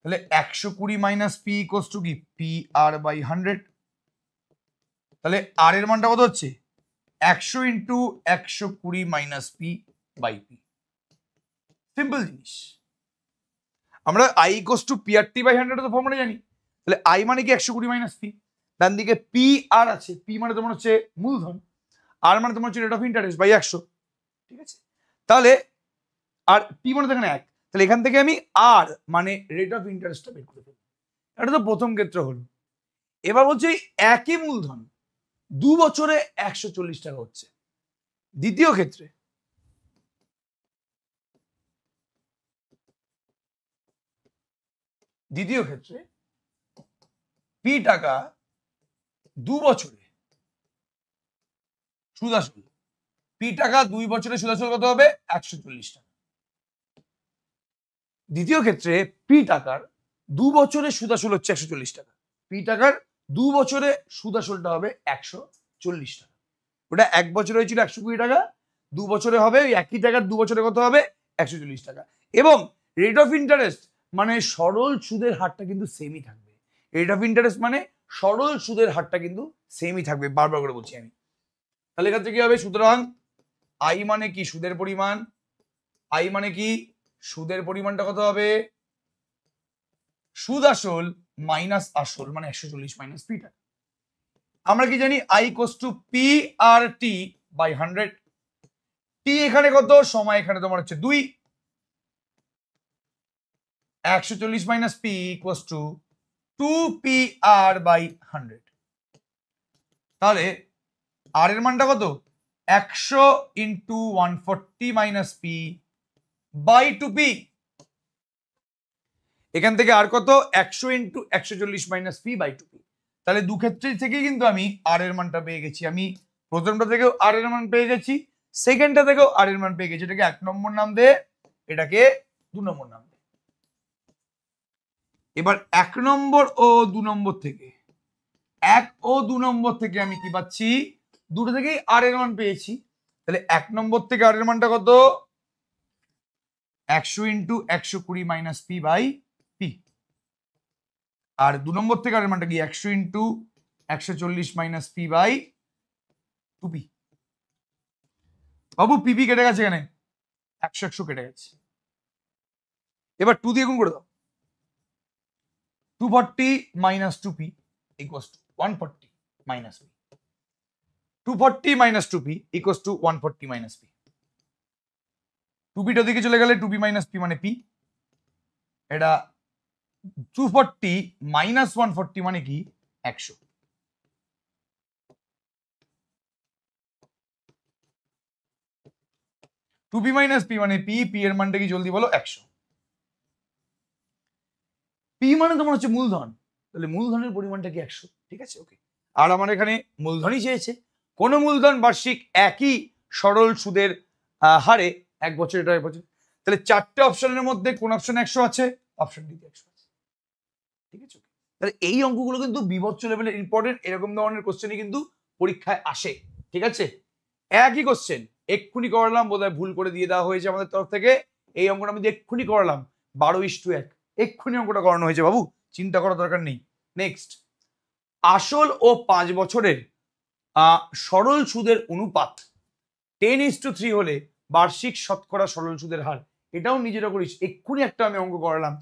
[SPEAKER 1] তাহলে 120 মাইনাস পি ইকুয়ালস টু কি, পি আর বাই 100। তাহলে আর এর মানটা কত হচ্ছে, 100 into 120 minus P by P. Simple জিনিস, আমরা I equals to P R T by 100 তো ফর্মুলা জানি। তাহলে আই মানে কি 120 মাইনাস পি, ডান দিকে পি আর আছে, পি মানে তোমার হচ্ছে মূলধন, আর মানে তোমার হচ্ছে রেট অফ ইন্টারেস্ট বাই 100, ঠিক আছে। তাহলে আর পি মানে এখানে 1, তাহলে এখান থেকে আমি আর মানে রেট অফ ইন্টারেস্টটা বের করে দেবো। এটা তো প্রথম ক্ষেত্রে হলো। এবার বলছে একই মূলধন 2 বছরে 140 টাকা হচ্ছে। দ্বিতীয় ক্ষেত্রে পি টাকা 2 বছরে সুদাসল, পি টাকা 2 বছরে সুদাসল কত হবে, 140 টাকা। দ্বিতীয় ক্ষেত্রে পি টাকার 2 বছরে সুদাসল হচ্ছে 140 টাকা, পি টাকার 2 বছরে সুদাসলটা হবে 140 টাকা। ওটা 1 বছরে হয়েছিল 120 টাকা, 2 বছরে হবে ওই একই টাকার 2 বছরে কত হবে, 140 টাকা। এবং রেট অফ ইন্টারেস্ট মানে সরল সুদের হারটা কিন্তু সেমই থাকবে, রেট অফ ইন্টারেস্ট মানে সরল সুদের হারটা কিন্তু সেমই থাকবে, বারবার করে বলছি আমি। তাহলে এখান থেকে কি হবে? সুতরাং আই মানে কি? সুদের পরিমাণ। আই মানে কি? সুদের পরিমাণটা কত হবে? সুদ আসল মাইনাস আসল মানে 140 মাইনাস পি টাকা। আমরা কি জানি? I equals to P R T by 100। T এখানে কত? সময় এখানে তোমার হচ্ছে 2। 140 minus P equals to 2 PR by 100। তাহলে আর এর মানটা কত? 100 into 140 minus P by 2p। এখান থেকে আর কত? 100 into 140 minus P by 2p। তাহলে দু ক্ষেত্রে থেকে কিন্তু আমি আর এর মানটা পেয়ে গেছি। আমি প্রথমটা থেকেও আর এর মান পেয়ে গেছি, সেকেন্ডটা থেকেও আর এর মান পেয়ে গেছি। এটাকে 1 নম্বর নাম দে, এটাকে 2 নম্বর নাম দে। এবার 1 নম্বর ও 2 নম্বর থেকে, 1 ও 2 নম্বর থেকে আমি কি পাচ্ছি? দুটো থেকেই আর এর মান পেয়েছি। তাহলে 1 নম্বর থেকে আর এর মানটা কত? 100 into 120 minus P by P. আর 2 নম্বর থেকে আর এর মানটা কি? 100 into 140 minus P by 2p। বাবু পিপি কেটে গেছে, এখানে 100 100 কেটে গেছে। এবার 2 দিয়ে গুণ করে দাও। 240 minus 2p equals to 140 minus p। 240 minus 2p equals to 140 minus p। 2p টা দিকে চলে গেলে 2p মাইনাস p মানে p। এটা 240 মাইনাস 140 মানে কি? 100। টু পি মাইনাস পি মানে পি। পি এর মানটা কি জলদি বলো? 100। পি মানে তোমার হচ্ছে মূলধন, তাহলে মূলধনের পরিমাণটা কি? 100। ঠিক আছে, ওকে। আর আমার এখানে মূলধনই চেয়েছে। কোন মূলধন বার্ষিক একই সরল সুদের হারে 1 বছর, এটা 1 বছর। তাহলে 4টে অপশনের মধ্যে কোন অপশন 100 আছে? অপশন ডি 100 আছে। ঠিক আছে, তাহলে এই অঙ্কগুলো কিন্তু বিভৎস লেভেলের ইম্পর্টেন্ট। এরকম ধরনের কোশ্চেনই কিন্তু পরীক্ষায় আসে। ঠিক আছে, একই কোশ্চেন এক্ষুনি করলাম, বোধহয় ভুল করে দিয়ে দেওয়া হয়েছে আমাদের তরফ থেকে। এই অঙ্কটা আমি এক্ষুনি করলাম 12:1। এক্ষুনি অঙ্কটা করানো হয়েছে বাবু, চিন্তা করার দরকার নেই। নেক্সট, আসল ও 5 বছরের সরল সুদের অনুপাত 10:3 হলে বার্ষিক শতকরা সরল সুদের হার। এটাও নিজেরা করিস, এক্ষুনি একটা আমি অঙ্ক করালাম।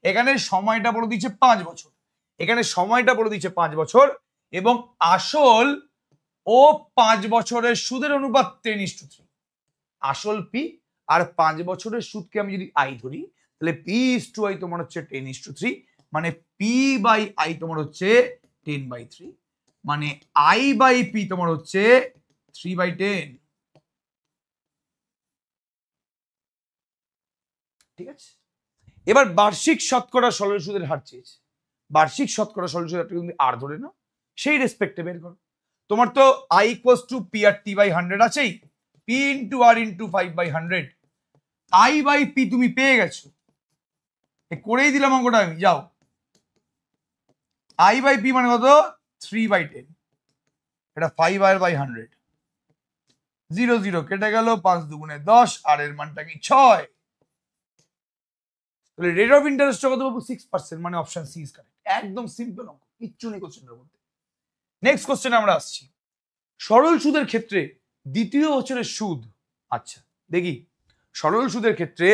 [SPEAKER 1] এখানে সময়টা বলে দিচ্ছে 5 বছর, এখানে সময়টা বলে দিচ্ছে 5 বছর, এবং আসল ও 5 বছরের সুদের অনুপাত 10:3। আসল পি আর 5 বছরের সুদকে আমি যদি আই ধরি, তাহলে পি ইস টু আই তোমার হচ্ছে 10:3, মানে পি বাই আই তোমার হচ্ছে 10/3, মানে আই বাই পি তোমার হচ্ছে 3/10। ঠিক আছে, এবার বার্ষিক শতকরা সরল সুদের হার চেয়েছে। বার্ষিক শতকরা সরল সুদের হারটা কিন্তু আর ধরে না, সেই রেসপেক্টে বের করো। তোমার তো I equals to P R T by 100 আছেই, P into R into 5/100। I by P তুমি পেয়ে গেছো, করেই দিলাম অঙ্কটা আমি, যাও। আই বাই পি মানে কত? 3/10, এটা 5/100। 0 0 কেটে গেল, 5 দুগুণে 10, আর এর মানটা কি? 6। তাহলে রেট অফ ইন্টারেস্ট কত পাবো? 6%, মানে অপশন সি ইজ কারেক্ট। একদম সিম্পল অঙ্ক, কিচ্ছু নেই কোশ্চেনের মধ্যে। নেক্সট কোশ্চেন আমরা আসছি, সরল সুদের ক্ষেত্রে দ্বিতীয় বছরের সুদ। আচ্ছা দেখি, সরল সুদের ক্ষেত্রে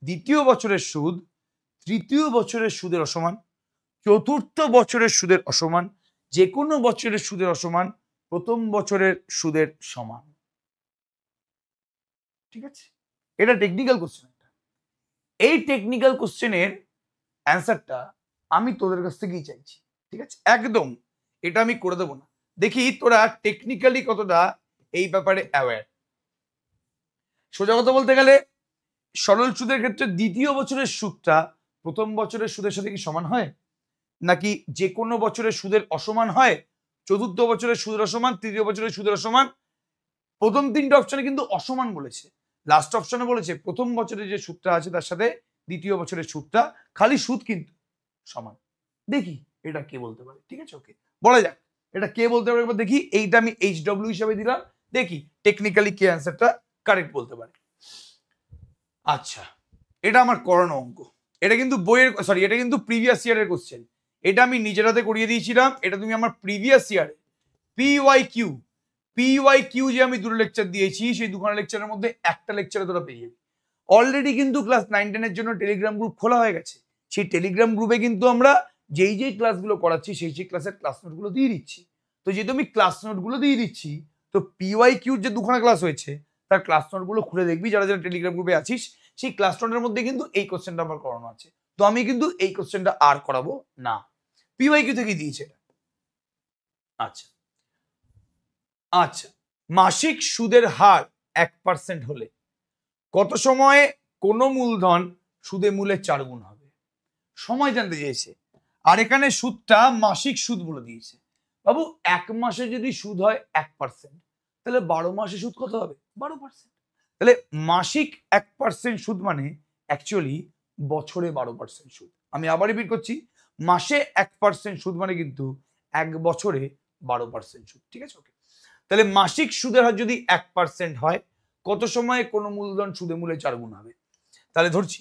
[SPEAKER 1] দ্বিতীয় বছরের সুদ তৃতীয় বছরের সুদের অসমান, চতুর্থ বছরের সুদের অসমান, যে কোনো বছরের সুদের অসমান, প্রথম বছরের সুদের সমান। ঠিক আছে, এটা টেকনিক্যাল কোশ্চেন। এই টেকনিক্যাল কোশ্চেনের অ্যান্সারটা আমি তোদের কাছ থেকেই চাইছি। ঠিক আছে, একদম এটা আমি করে দেবো না। দেখি তোরা টেকনিক্যালি কতটা এই ব্যাপারে অ্যাওয়্যার। সোজা কথা বলতে গেলে, সরল সুদের ক্ষেত্রে দ্বিতীয় বছরের সুদটা প্রথম বছরের সুদের সাথে কি সমান হয়, নাকি যে কোনো বছরের সুদের অসমান হয়? চতুর্থ বছরের সুদের অসমান, তৃতীয় বছরের সুদের অসমান। প্রথম 3টে অপশনে কিন্তু অসমান বলেছে, লাস্ট অপশনে বলেছে প্রথম বছরের যে সুদটা আছে তার সাথে দ্বিতীয় বছরের সুদটা, খালি সুদ কিন্তু সমান। দেখি এটা কে বলতে পারে। ঠিক আছে, ওকে, বলা যাক এটা কে বলতে পারে। দেখি, এইটা আমি HW হিসাবে দিলাম, দেখি টেকনিক্যালি কে অ্যান্সারটা কারেক্ট বলতে পারে। আচ্ছা, এটা আমার করানো অঙ্ক, এটা কিন্তু বইয়ের, সরি এটা কিন্তু প্রিভিয়াস ইয়ারের কোশ্চেন। এটা আমি নিজের হাতে করিয়ে দিয়েছিলাম। এটা তুমি আমার প্রিভিয়াস ইয়ারে PYQ PYQ যে আমি দুটো লেকচার দিয়েছি সেই দুখানা লেকচারের মধ্যে একটা লেকচারে তোরা পেয়ে যাবি। অলরেডি কিন্তু ক্লাস 9-10 এর জন্য টেলিগ্রাম গ্রুপ খোলা হয়ে গেছে। সেই টেলিগ্রাম গ্রুপে কিন্তু আমরা যেই ক্লাসগুলো করাচ্ছি সেই ক্লাসের ক্লাস নোটগুলো দিয়ে দিচ্ছি। তো যেহেতু আমি ক্লাস নোটগুলো দিয়ে দিচ্ছি, তো PYQ যে দুখানা ক্লাস হয়েছে তার ক্লাস নোটগুলো খুলে দেখবি, যারা যারা টেলিগ্রাম গ্রুপে আছিস সেই ক্লাস নোটের মধ্যে কিন্তু এই কোশ্চেনটা আমার করানো আছে। তো আমি কিন্তু এই কোশ্চেনটা আর করাবো না, PYQ থেকে দিয়েছে এটা। আচ্ছা আচ্ছা, মাসিক সুদের হার 1% হলে কত সময়ে কোনো মূলধন সুদে মূলে 4 গুণ হবে? সময় জানতে চেয়েছে, আর এখানে সুদটা মাসিক সুদ বলে দিয়েছে। বাবু, 1 মাসে যদি সুদ হয় 1%, তাহলে 12 মাসে সুদ কত হবে? 12%। তাহলে মাসিক 1% সুদ মানে অ্যাকচুয়ালি বছরে 12% সুদ। আমি আবার রিপিট করছি, মাসে 1% সুদ মানে কিন্তু 1 বছরে 12% সুদ। ঠিক আছে, ওকে। তাহলে মাসিক সুদের হার যদি 1% হয়, কত সময়ে কোনো মূলধন সুদে মূলে 4 গুণ হবে? তাহলে ধরছি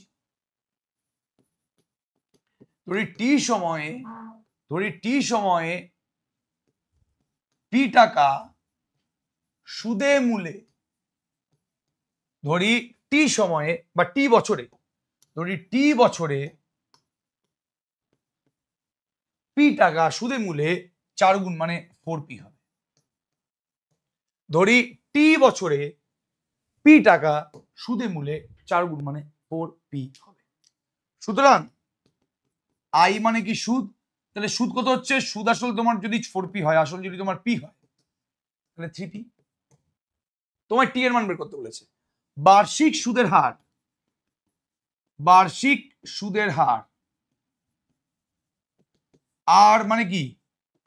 [SPEAKER 1] টি সময়ে পি টাকা সুদে মূলে, ধরি টি সময়ে বা টি বছরে, পি টাকা সুদে মূলে 4 গুণ মানে 4p হবে। ধরি টি বছরে পি টাকা সুদে মূলে 4 গুণ মানে 4p হবে। সুতরাং আই মানে কি? সুদ। তাহলে সুদ কত হচ্ছে? সুদ আসল তোমার যদি 4p হয়, আসল যদি তোমার p হয়, তাহলে 3p। তোমার টি এর মান বের করতে বলেছে। বার্ষিক সুদের হার আর মানে কি?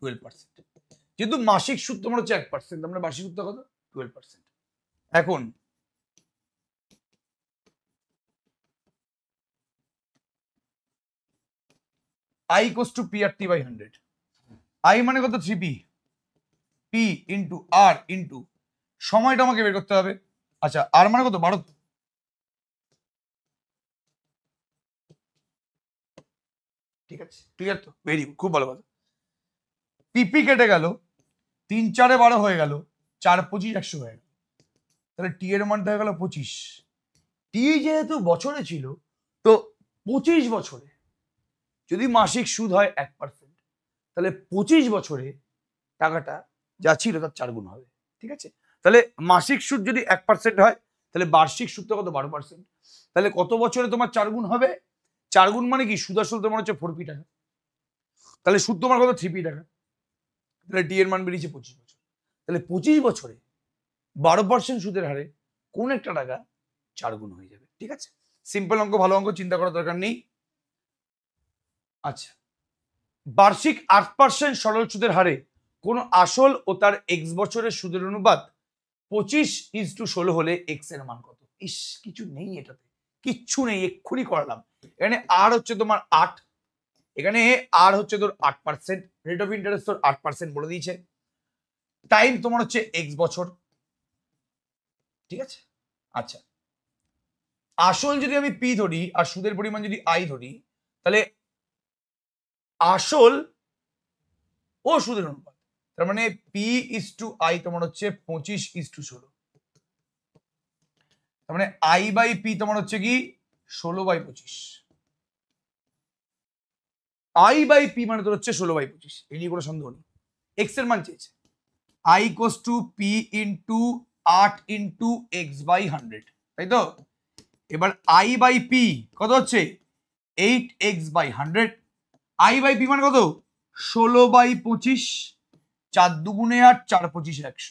[SPEAKER 1] 12%। যেহেতু মাসিক সুদ তোমার হচ্ছে 1%, আমরা বার্ষিক সুদটা কত? 12%। এখন I equals to PRT by 100। I মানে কত? 3p। P into R into সময়টা আমাকে বের করতে হবে। আচ্ছা, R মানে কত? 12। ঠিক আছে, ক্লিয়ার তো? ভেরি গুড, খুব ভালো কথা। পিপি কেটে গেল, 3 4 12 হয়ে গেল, 4 25 100 হয়ে গেল। তাহলে টি এর মানটা হয়ে গেল 25। টি যেহেতু বছরে ছিল, তো 25 বছরে যদি মাসিক সুদ হয় 1%, তাহলে 25 বছরে টাকাটা যা ছিল তার 4 গুণ হবে। ঠিক আছে, তাহলে মাসিক সুদ যদি 1% হয়, তাহলে বার্ষিক সুদটা কত? 12%। তাহলে কত বছরে তোমার 4 গুণ হবে? 4 গুণ মানে কি? সুদ আসল তোমার হচ্ছে 4p টাকা, তাহলে সুদ তোমার কত? 3p টাকা। তাহলে টি এর মান বেরিয়েছে 25 বছর। তাহলে 25 বছরে 12% সুদের হারে কোন একটা টাকা 4 গুণ হয়ে যাবে। ঠিক আছে, সিম্পল অঙ্ক, ভালো অঙ্ক, চিন্তা করার দরকার নেই। আচ্ছা, বার্ষিক 8% সরল সুদের হারে কোন আসল ও তার এক্স বছরের সুদের অনুপাত 25:16 হলে এক্স এর মান কত? ইস, কিছু নেই এটাতে, কিচ্ছু নেই, এক্ষুনি করালাম। এখানে আর হচ্ছে তোমার 8, এখানে আর হচ্ছে তোর 8%, রেট অফ ইন্টারেস্ট তোর 8% বলে দিয়েছে, টাইম তোমার হচ্ছে এক্স বছর। ঠিক আছে, আচ্ছা, আসল যদি আমি পি ধরি আর সুদের পরিমাণ যদি আই ধরি, তাহলে আসল ও সুদের অনুপাত, তার মানে পি ইস টু আই তোমার হচ্ছে 25:16। তার মানে আই বাই পি তোমার হচ্ছে কি 16/25। আই বাই পি মানে তোর হচ্ছে 16/25, এই নিয়ে কোনো সন্দেহ নেই। এক্স এর মান চেয়েছে, I equals to P into 8 into X by 100, তাই তো? এবার আই বাই পি কত হচ্ছে? 8x/100। আই বাই পি মানে কত? 16/25, 4 দুগুণে 8, 4 25 100।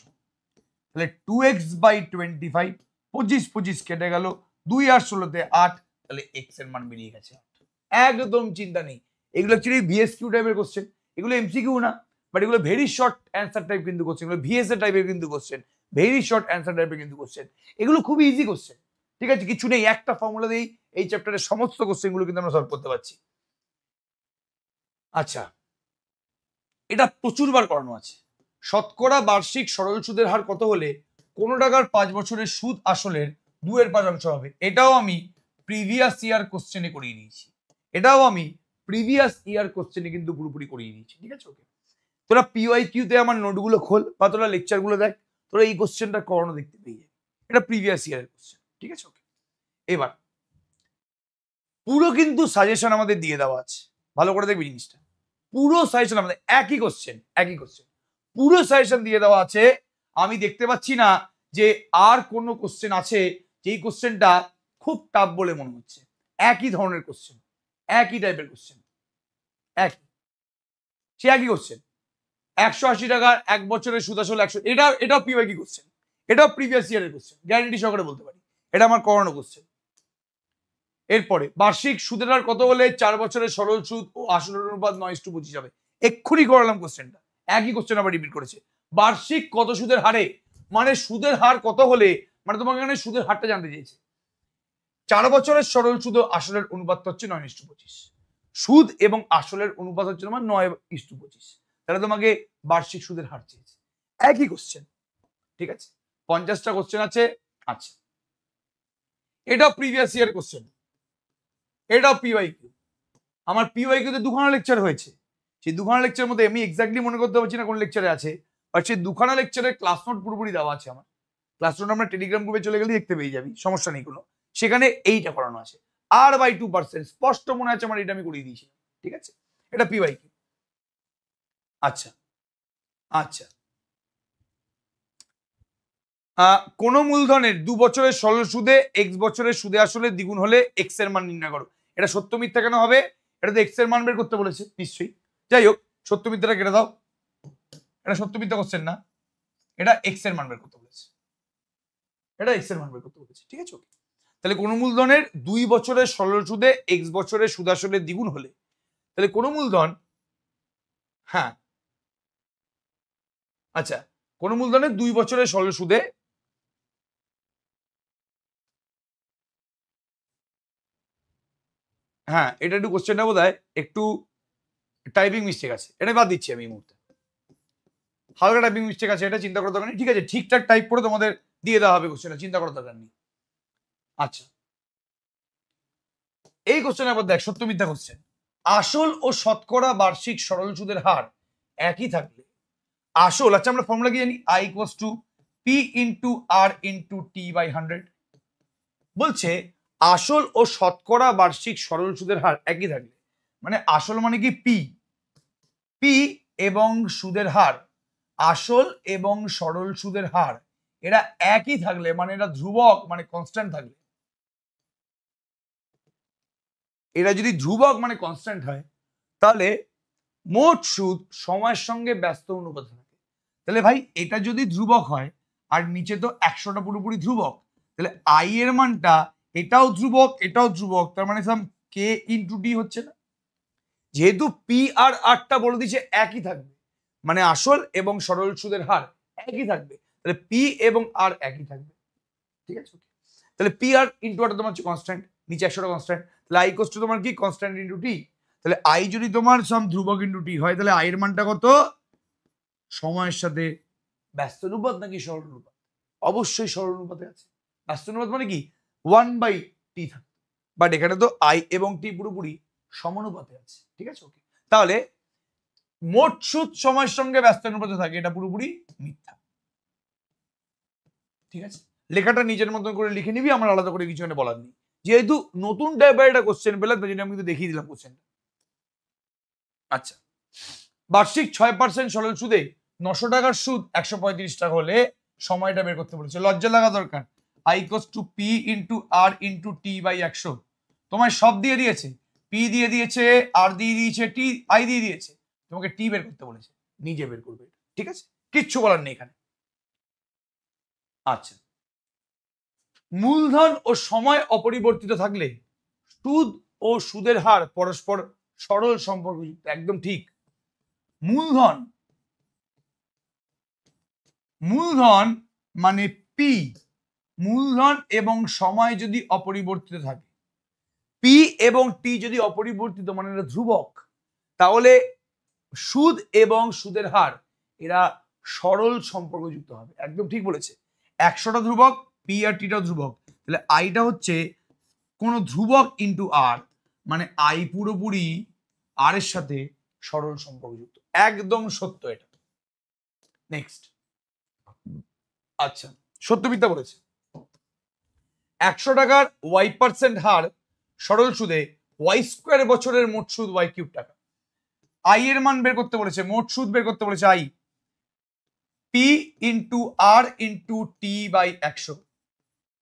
[SPEAKER 1] তাহলে 2x/25, 25 25 কেটে গেল, 2 আর 16তে 8, তাহলে এক্স এর মান বেরিয়ে গেছে 8। একদম চিন্তা নেই, এগুলো অ্যাকচুয়ালি ভিএসকিউ টাইপের কোশ্চেন, এগুলো এমসিকিউ না, বাট এগুলো ভেরি শর্ট অ্যান্সার টাইপ কিন্তু কোশ্চেন, এগুলো ভিএসএ টাইপের কিন্তু কোশ্চেন, ভেরি শর্ট অ্যান্সার টাইপের কিন্তু কোশ্চেন, এগুলো খুবই ইজি কোশ্চেন। ঠিক আছে, কিছু নেই, একটা ফর্মুলা দিয়েই এই চ্যাপ্টারের সমস্ত কোশ্চেনগুলো কিন্তু আমরা সলভ করতে পারছি। আচ্ছা, এটা প্রচুরবার করানো আছে। শতকরা বার্ষিক সরল সুদের হার কত হলে কোন টাকার 5 বছরের সুদ আসলের 2/5 হবে? এটাও আমি প্রিভিয়াস ইয়ার কোশ্চেনে করিয়ে দিয়েছি, কিন্তু পুরোপুরি করিয়ে দিয়েছি। ঠিক আছে, ওকে। তোরা PYQ তে আমার নোটগুলো খোল বা তোরা লেকচারগুলো দেখ, তোরা এই কোশ্চেনটা কখনো দেখতে পেয়ে যাবে, এটা প্রিভিয়াস ইয়ারের কোশ্চেন। ঠিক আছে, ওকে। এবার পুরো কিন্তু সাজেশন আমাদের দিয়ে দেওয়া আছে, ভালো করে দেখবি জিনিসটা। পুরো সাজেশন আমাদের একই কোশ্চেন পুরো সাজেশন দিয়ে দেওয়া আছে। আমি দেখতে পাচ্ছি না যে আর কোনো কোশ্চেন আছে যেই কোশ্চেনটা খুব টাফ বলে মনে হচ্ছে। একই ধরনের কোশ্চেন, একই টাইপের কোশ্চেন, একই কোশ্চেন। 180 টাকার 1 বছরের সুদ আসলে 100, এটাও পিওয়াইকিউ কোশ্চেন, এটাও প্রিভিয়াস ইয়ারের কোশ্চেন, গ্যারান্টি সহকারে বলতে পারি এটা আমার করানো কোশ্চেন। এরপরে বার্ষিক সুদের হার কত হলে 4 বছরের সরল সুদ ও আসলের অনুপাত 9:25 হবে। এক্ষুনি করালাম কোশ্চেনটা, একই কোশ্চেন আবার রিপিট করেছে। বার্ষিক কত সুদের হারে, মানে সুদের হার কত হলে, মানে তোমাকে এখানে সুদের হারটা জানতে চেয়েছে। 4 বছরের সরল সুদ ও আসলের অনুপাত হচ্ছে 9:25, সুদ এবং আসলের অনুপাত হচ্ছে তোমার 9:25, তাহলে তোমাকে বার্ষিক সুদের হার চেয়েছে। একই কোশ্চেন, ঠিক আছে। 50টা কোশ্চেন আছে। আচ্ছা, এটা প্রিভিয়াস ইয়ার কোশ্চেন, এটাও পিওয়াইকিউ। আমার পিওয়াইকিউ তে দুখানা লেকচার হয়েছে, সেই দুখানা লেকচারের মধ্যে আমি এক্স্যাক্টলি মনে করতে পারছি না কোন লেকচারে আছে, বাট সেই দুখানা লেকচারের ক্লাস নোট পুরোপুরি দেওয়া আছে। আমার ক্লাস নোট আমরা টেলিগ্রাম গ্রুপে চলে গেলে দেখতে পেয়ে যাবি, সমস্যা নেই কোনো। সেখানে এইটা করানো আছে, R/2%, স্পষ্ট মনে আছে আমার, এটা আমি করিয়ে দিয়েছি। ঠিক আছে, এটা পিওয়াইকিউ। আচ্ছা আচ্ছা, কোন মূলধনের 2 বছরের সরল সুদে x বছরের সুদে আসলে দ্বিগুণ হলে x এর মান নির্ণয় করো। এটা সত্য মিথ্যা কেন হবে? এটা তো x এর মান বের করতে বলেছে নিশ্চয়ই। যাই হোক, সত্য মিথ্যাটা কেটে দাও, এটা সত্য মিথ্যা কোশ্চেন না, এটা x এর মান বের করতে বলেছে, এটা x এর মান বের করতে বলেছে। ঠিক আছে, ওকে। তাহলে কোন মূলধনের 2 বছরের সরল সুদে x বছরের সুদ আসলে দ্বিগুণ হলে, তাহলে কোন মূলধন, হ্যাঁ আচ্ছা, কোন মূলধনের 2 বছরের সরল সুদে, হ্যাঁ এটা একটু কোশ্চেনটা বোধহয় একটু টাইপিং মিস্টেক আছে, এটা বাদ দিচ্ছি আমি এই মুহূর্তে, হালকা টাইপিং মিস্টেক আছে, এটা চিন্তা করার দরকার নেই। ঠিক আছে, ঠিকঠাক টাইপ করে তোমাদের দিয়ে দেওয়া হবে কোশ্চেনটা, চিন্তা করার দরকার নেই। আচ্ছা, এই কোশ্চেনের পর দেখ, সত্য মিথ্যা কোশ্চেন। আসল ও শতকরা বার্ষিক সরল সুদের হার একই থাকলে আসল, আচ্ছা আমরা ফর্মুলা কি জানি, I = P × R × T/100। বলছে আসল ও শতকরা বার্ষিক সরল সুদের হার একই থাকলে, মানে আসল মানে কি পি এবং সুদের হার, আসল এবং সরল সুদের হার এরা একই থাকলে, মানে এরা ধ্রুবক, মানে কনস্ট্যান্ট থাকলে, এরা যদি ধ্রুবক মানে কনস্ট্যান্ট হয়, তাহলে মোট সুদ সময়ের সঙ্গে ব্যস্ত অনুপাতে থাকে। তাহলে ভাই এটা যদি ধ্রুবক হয়, আর নিচে তো 100টা পুরোপুরি ধ্রুবক, তাহলে আই এর মানটা এটাও ধ্রুবক এটাও ধ্রুবক, তার মানে সাম কে ইন্টু ডি হচ্ছে না। যেহেতু পি আর আরটা বলে দিচ্ছে একই থাকবে, মানে আসল এবং সরল সুদের হার একই থাকবে, তাহলে পি এবং আর একই থাকবে। ঠিক আছে, তাহলে পি আর ইন্টু আর তোমার হচ্ছে কনস্ট্যান্ট, নিচে 100টা কনস্ট্যান্ট, তাহলে আই কোস টু তোমার কি কনস্ট্যান্ট ইন্টু টি। তাহলে আই যদি তোমার সাম ধ্রুবক ইন্টু টি হয়, তাহলে আই এর মানটা কত, সময়ের সাথে ব্যস্ত অনুপাত নাকি সরল অনুপাত? অবশ্যই সরল অনুপাতে আছে। ব্যস্ত অনুপাত মানে কি 1/t থাকে, বাট এখানে তো আই এবং টি পুরোপুরি সমানুপাতে আছে। ঠিক আছে, ওকে। তাহলে মোট সুদ সময়ের সঙ্গে ব্যস্ত অনুপাতে থাকে, এটা পুরোপুরি মিথ্যা। ঠিক আছে, লেখাটা নিজের মতন করে লিখে নিবি, আমার আলাদা করে কিছু বলার নেই। যেহেতু নতুন টাইপের একটা কোশ্চেন পেলাম, তাই জন্য আমি কিন্তু দেখিয়ে দিলাম কোশ্চেনটা। আচ্ছা, বার্ষিক 6% সরল সুদে 900 টাকার সুদ 135 টাকা হলে সময়টা বের করতে বলেছে। লজ্জা লাগা দরকার। I = P × R × T/100। তোমায় সব দিয়ে দিয়েছে, পি দিয়ে দিয়েছে, আর দিয়ে দিয়েছে, টি আই দিয়ে দিয়েছে, তোমাকে টি বের করতে বলেছে, নিজে বের করবে। ঠিক আছে, কিচ্ছু বলার নেই এখানে। আচ্ছা, মূলধন ও সময় অপরিবর্তিত থাকলে সুদ ও সুদের হার পরস্পর সরল সম্পর্কযুক্ত। একদম ঠিক। মূলধন মানে পি, মূলধন এবং সময় যদি অপরিবর্তিত থাকে, পি এবং টি যদি অপরিবর্তিত মানে এটা ধ্রুবক, তাহলে সুদ এবং সুদের হার এরা সরল সম্পর্কযুক্ত হবে। একদম ঠিক বলেছে। 100টা ধ্রুবক, পি আর টিটা ধ্রুবক, তাহলে আইটা হচ্ছে কোন ধ্রুবক ইন্টু আর, মানে আই পুরোপুরি আর এর সাথে সরল সম্পর্কযুক্ত। একদম সত্য এটা। নেক্সট, আচ্ছা, সত্যবিদ্যা বলেছে 100 টাকার y% হার সরল সুদে y² বছরের মোট সুদ y³ টাকা। আই এর মান বের করতে বলেছে, মোট সুদ বের করতে বলেছে I, P into R into T by 100।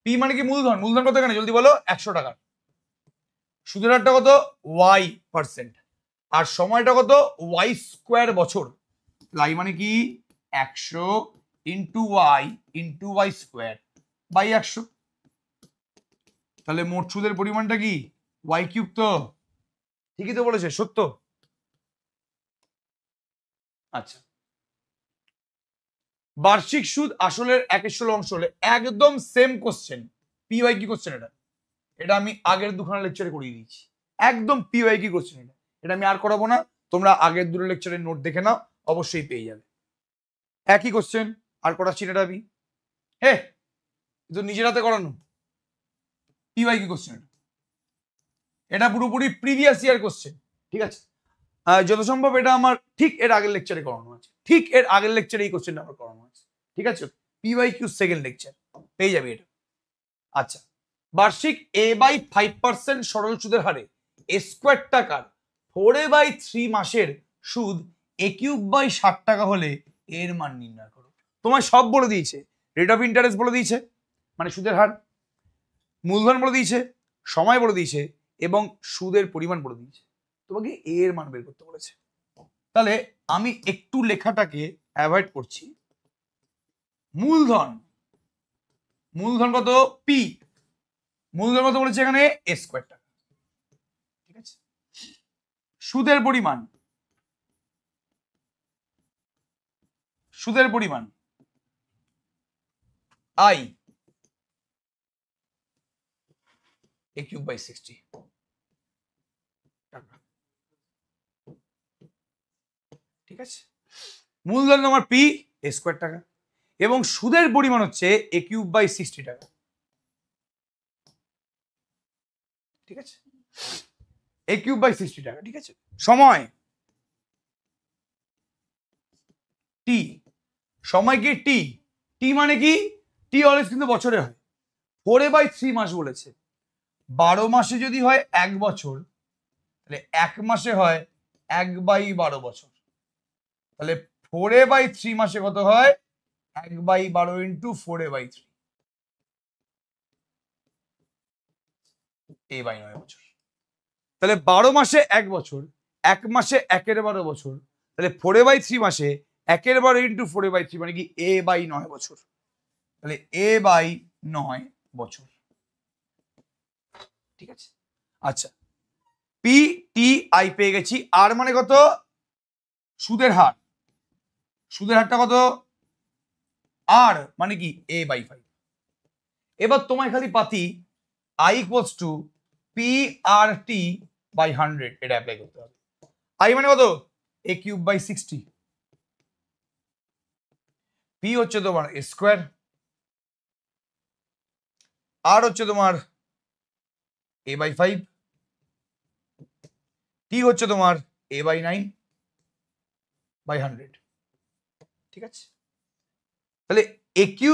[SPEAKER 1] P মানে কি মূলধন, মূলধন কত এখানে জলদি বলো, 100 টাকা। সুদের হারটা কত y%, আর সময়টা কত y² বছর। আই মানে কি 100 into y into y² by 100। তাহলে মোট সুদের পরিমাণটা কি y³ তো, ঠিকই তো বলেছে, সত্য। আচ্ছা, বার্ষিক সুদ আসলের 1/16 অংশ হলে একদম সেম কোশ্চেন, পিওয়াই কি কোশ্চেন, এটা আমি আগের দুখানা লেকচারে করিয়ে দিয়েছি, একদম পিওয়াই কি কোশ্চেন। এটা আমি আর করাবো না, তোমরা আগের দুটো লেকচারের নোট দেখে নাও, অবশ্যই পেয়ে যাবে। একই কোশ্চেন, আর করাচ্ছি না এটা আমি, হে তো নিজের হাতে করানো পিওয়াই কি কোশ্চেন। এটা পুরোপুরি প্রিভিয়াস ইয়ার কোশ্চেন, ঠিক আছে। যত সম্ভব এটা আমার ঠিক এর আগের লেকচারে করানো আছে, ঠিক এর আগের লেকচারে এই কোশ্চেনটা আমার করানো আছে, ঠিক আছে। পিওয়াইকিউ সেকেন্ড লেকচার পেয়ে যাবে এটা। আচ্ছা, বার্ষিক a/5% সরল সুদের হারে a² টাকার 4/3 মাসের সুদ a³/60 টাকা হলে এর মান নির্ণয় করো। তোমায় সব বলে দিয়েছে, রেট অফ ইন্টারেস্ট বলে দিয়েছে মানে সুদের হার, মূলধন বলে দিয়েছে, সময় বলে দিয়েছে, এবং সুদের পরিমাণ বলে দিয়েছে। তোমাকে এর মান বের করতে বলেছে। তাহলে আমি একটু লেখাটাকে অ্যাভয়েড করছি। মূলধন, মূলধন কত পি, মূলধন কত বলেছে এখানে a² টাকা, ঠিক আছে। সুদের পরিমাণ, সুদের পরিমাণ আই a³/60 টাকা, ঠিক আছে। মূলধন তোমার পি a² টাকা, এবং সুদের পরিমাণ হচ্ছে a³/60 টাকা, ঠিক আছে। a³/60 টাকা, ঠিক আছে। সময় টি, সময় কি টি, টি মানে কি, টি অলওয়েজ কিন্তু বছরে হয়। 4/3 মাস বলেছে, 12 মাসে যদি হয় 1 বছর, তাহলে 1 মাসে হয় 1/12 বছর। তাহলে 4/3 মাসে কত হয় 1/12 ইন্টু 4/3, a/9 বছর। তাহলে 12 মাসে 1 বছর, 1 মাসে 1/12 বছর, তাহলে 4/3 মাসে 1/12 ইন্টু 4/3 মানে কি a/9 বছর। তাহলে a/9 বছর, ঠিক আছে। আচ্ছা, পি টি আই পেয়ে গেছি। আর মানে কত, সুদের হার, সুদের হারটা কত, আর মানে কি a/5। এবার তোমায় খালি পাতি i equals to P R T by 100 এটা অ্যাপ্লাই করতে হবে। আই মানে কত a³/60, পি হচ্ছে তোমার a², আর হচ্ছে তোমার a/5, টি হচ্ছে তোমার a/9/100, ঠিক আছে। তাহলে a³